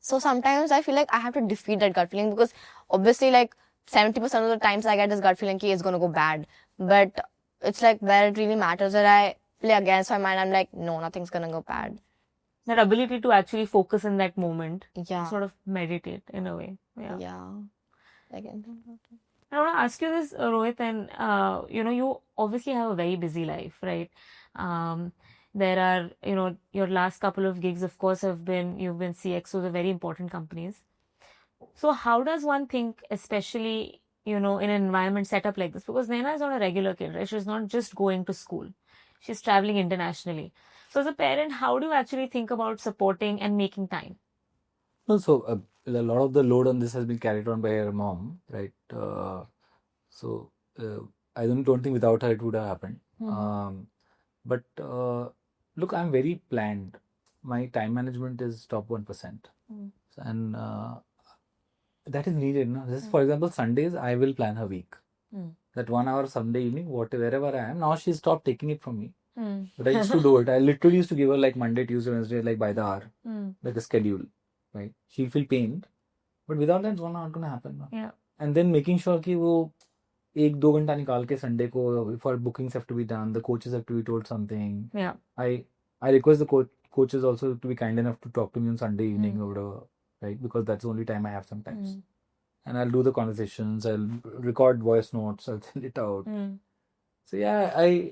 So sometimes I feel like I have to defeat that gut feeling, because obviously like 70% of the times I get this gut feeling ki it's going to go bad. But it's like where it really matters that I play against my mind. I'm like, no, nothing's going to go bad.
That ability to actually focus in that moment,
Yeah.
sort of meditate in a way. Yeah.
Yeah. Like,
I want to ask you this, Rohit, and you know, you obviously have a very busy life, right? There are, you know, your last couple of gigs, of course, you've been CXOs of very important companies. So how does one think, especially, you know, in an environment set up like this? Because Naina is not a regular kid, right? She's not just going to school. She's traveling internationally. So as a parent, how do you actually think about supporting and making time?
No, so a lot of the load on this has been carried on by her mom, right? So I don't think without her it would have happened. But look, I'm very planned. My time management is top 1%. And that is needed. No? This is, for example, Sundays, I will plan her week. That 1 hour Sunday evening, wherever I am. Now she stopped taking it from me. But I used to do it. I literally used to give her like Monday, Tuesday, Wednesday, like by the hour, like a schedule. Right? She'll feel pained. But without that, it's not going to happen. No?
Yeah.
And then making sure कि वो 1-2 घंटा निकाल के Sunday को, for bookings have to be done, the coaches have to be told something.
Yeah.
I request the coaches also to be kind enough to talk to me on Sunday evening or whatever, right? Because that's the only time I have sometimes. And I'll do the conversations, I'll record voice notes, I'll send it out. So yeah,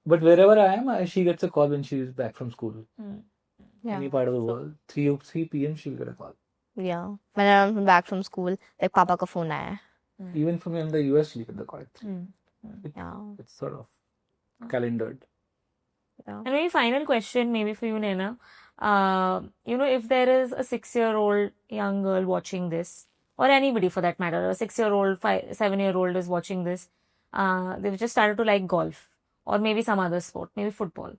but wherever I am, she gets a call when she's back from school.
Yeah.
Any part of the world, 3 p.m. she'll get a call.
Yeah. When I'm back from school, like Papa ka phone aaya.
Even from in the US, she'll get the call.
Yeah.
It's sort of calendared.
Yeah.
And maybe final question, maybe for you, Naina. You know, if there is a 6-year-old young girl watching this, or anybody for that matter, a 6-year-old, 7-year-old is watching this, they've just started to like golf, or maybe some other sport, maybe football.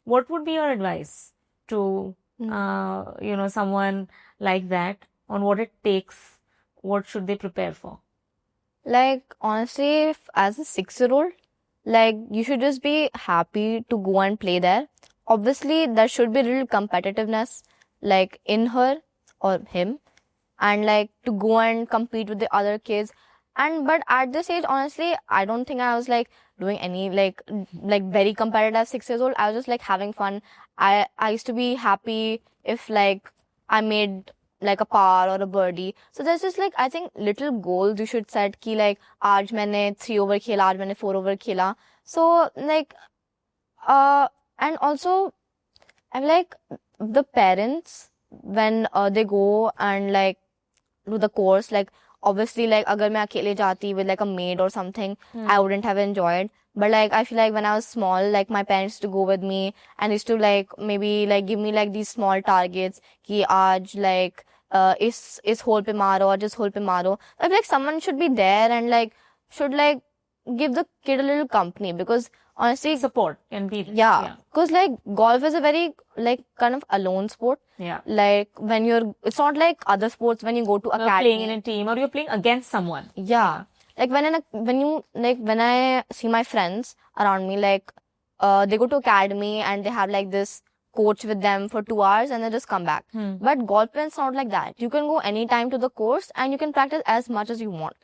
What would be your advice to, you know, someone like that on what it takes? What should they prepare for?
Like, honestly, as a 6-year-old, like, you should just be happy to go and play there. Obviously, there should be a little competitiveness, like, in her or him, and, like, to go and compete with the other kids. But at this age, honestly, I don't think I was, like, doing any, like very competitive at 6 years old. I was just, like, having fun. I used to be happy if, like, I made like a par or a birdie. So there's just like, I think, little goals you should set ki like, aaj maine 3 over khela, aaj maine 4 over khela. So like, and also, I'm like, the parents, when they go and like do the course, like obviously like agar main akhele jati with like a maid or something, I wouldn't have enjoyed. But like I feel like when I was small, like my parents used to go with me and used to like maybe like give me like these small targets ki aaj like is hole pe maro or just hole pe maro. I feel like someone should be there and like should like give the kid a little company, because honestly
Support can be.
yeah, because like golf is a very like kind of alone sport.
Yeah.
Like when it's not like other sports when you go to
You're
academy.
playing in a team or you're playing against someone.
Yeah. Like when I see my friends around me, like they go to academy and they have like this coach with them for 2 hours and then just come back. But golf is not like that. You can go anytime to the course and you can practice as much as you want.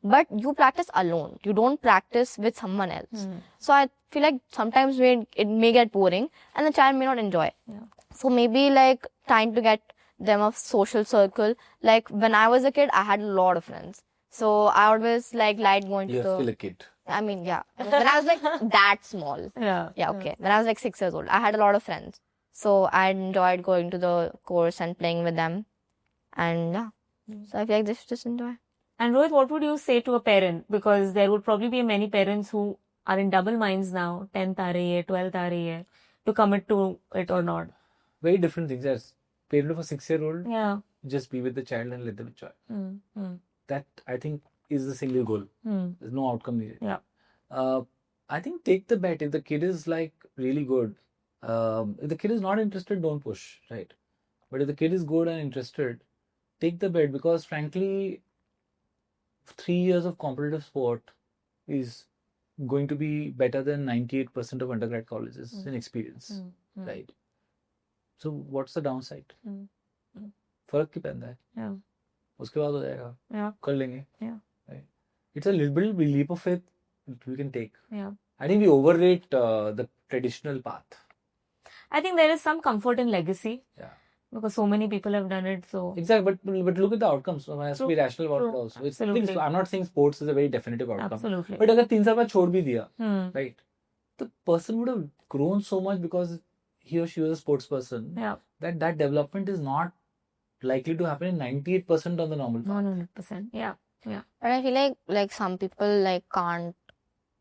But you practice alone. You don't practice with someone else. So I feel like sometimes it may get boring and the child may not enjoy. So maybe like trying to get them a social circle. Like when I was a kid, I had a lot of friends. So I always like liked going to
You're still a kid.
I mean, yeah. When I was like that small.
Yeah.
Yeah, okay. When I was like 6 years old, I had a lot of friends. So I enjoyed going to the course and playing with them. And yeah. So I feel like they should just enjoy.
And Rohit, what would you say to a parent? Because there would probably be many parents who are in double minds now, 10th aa rahi hai, 12th aa rahi hai, to commit to it or not.
Very different things. As parent of a 6-year-old,
Yeah.
just be with the child and let them enjoy. That I think is the single goal. There's no outcome needed.
Yeah.
I think take the bet. If the kid is like really good, if the kid is not interested, don't push, right? But if the kid is good and interested, take the bet, because frankly, 3 years of competitive sport is going to be better than 98% of undergrad colleges in experience, right? So what's the downside? फर्क की पैंदा है, उसके बाद हो जाएगा, कर लेंगे, right? It's a little bit leap of faith we can take. I think we overrate the traditional path.
I think there is some comfort in legacy.
Yeah.
Because so many people have done it. So
exactly, but look at the outcomes. So I have to be rational about it also.
Absolutely.
I'm not saying sports is a very definitive outcome.
Absolutely.
But अगर 3 साल बाद छोड़ भी दिया, right? The person would have grown so much because he or she was a sports person.
Yeah.
That development is not likely to happen in 98% on the normal path.
100%. Yeah.
But I feel like some people like can't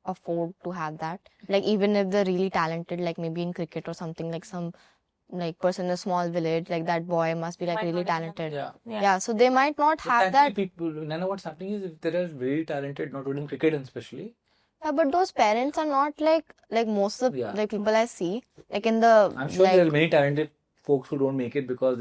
afford to have that. Like even if they're really talented, like maybe in cricket or something, like some like person in a small village, like that boy must be like really talented. Yeah. So they might not have that.
People, Naina, what's happening is if they are very talented, not only in cricket and especially.
Yeah, but those parents are not like most of the like people I see, like in the.
I'm sure there are many talented folks who don't make it because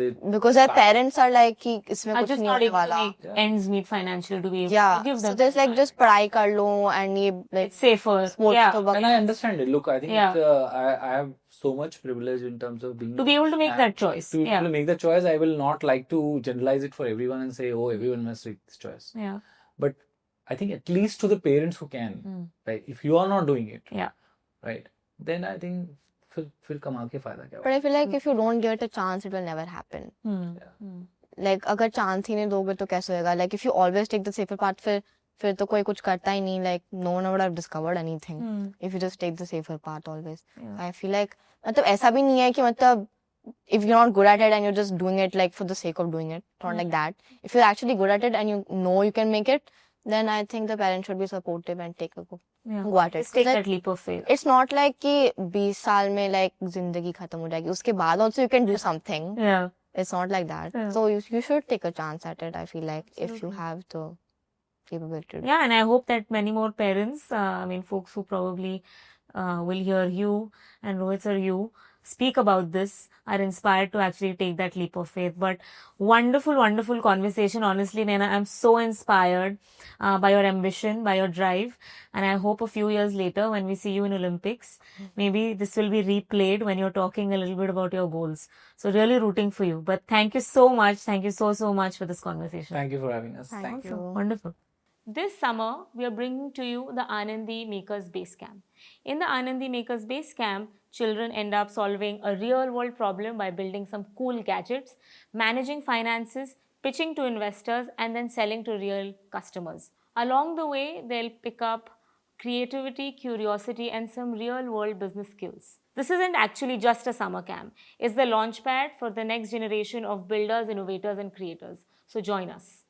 their parents are like कि इसमें कुछ नहीं होने वाला.
Ends meet financially to be able
to
give them.
So there's like just पढ़ाई कर लो and ये like
it's safer.
Sports
and I understand it. Look, I think I have so much privilege in terms of being
to be able to make that choice.
To be able to make that choice, I will not like to generalize it for everyone and say, oh, everyone must make this choice.
Yeah.
But I think at least to the parents who can, right? If you are not doing it, right? Then I think फिर कमा के फायदा क्या?
But I feel like if you don't give it a chance, it will never happen. Like अगर chance ही नहीं दोगे तो कैसे होएगा? Like if you always take the safer path, फिर तो कोई कुछ करता ही नहीं. Like no one would have discovered anything if you just take the safer path always. I feel like मतलब ऐसा भी नहीं है कि मतलब if you're not good at it and you're just doing it like for the sake of doing it, not like that. If you're actually good at it and you know you can make it, then I think the parents should be supportive and take a go. Go at it.
Take that leap of faith.
It's not like कि 20 साल में like जिंदगी खत्म हो जाएगी. उसके बाद also you can do something.
Yeah.
It's not like that. So you should take a chance at it. I feel like if you have the capability.
Yeah, and I hope that many more parents, folks who probably will hear you and Rohit sir, you speak about this, are inspired to actually take that leap of faith. But wonderful, wonderful conversation. Honestly, Naina, I'm so inspired by your ambition, by your drive. And I hope a few years later, when we see you in Olympics, maybe this will be replayed when you're talking a little bit about your goals. So really rooting for you. But thank you so much. Thank you so, so much for this conversation.
Thank you for having us.
Thank you.
Wonderful. This summer, we are bringing to you the Anandi Makers Base Camp. In the Anandi Makers Base Camp, children end up solving a real-world problem by building some cool gadgets, managing finances, pitching to investors, and then selling to real customers. Along the way, they'll pick up creativity, curiosity, and some real-world business skills. This isn't actually just a summer camp. It's the launchpad for the next generation of builders, innovators, and creators. So join us.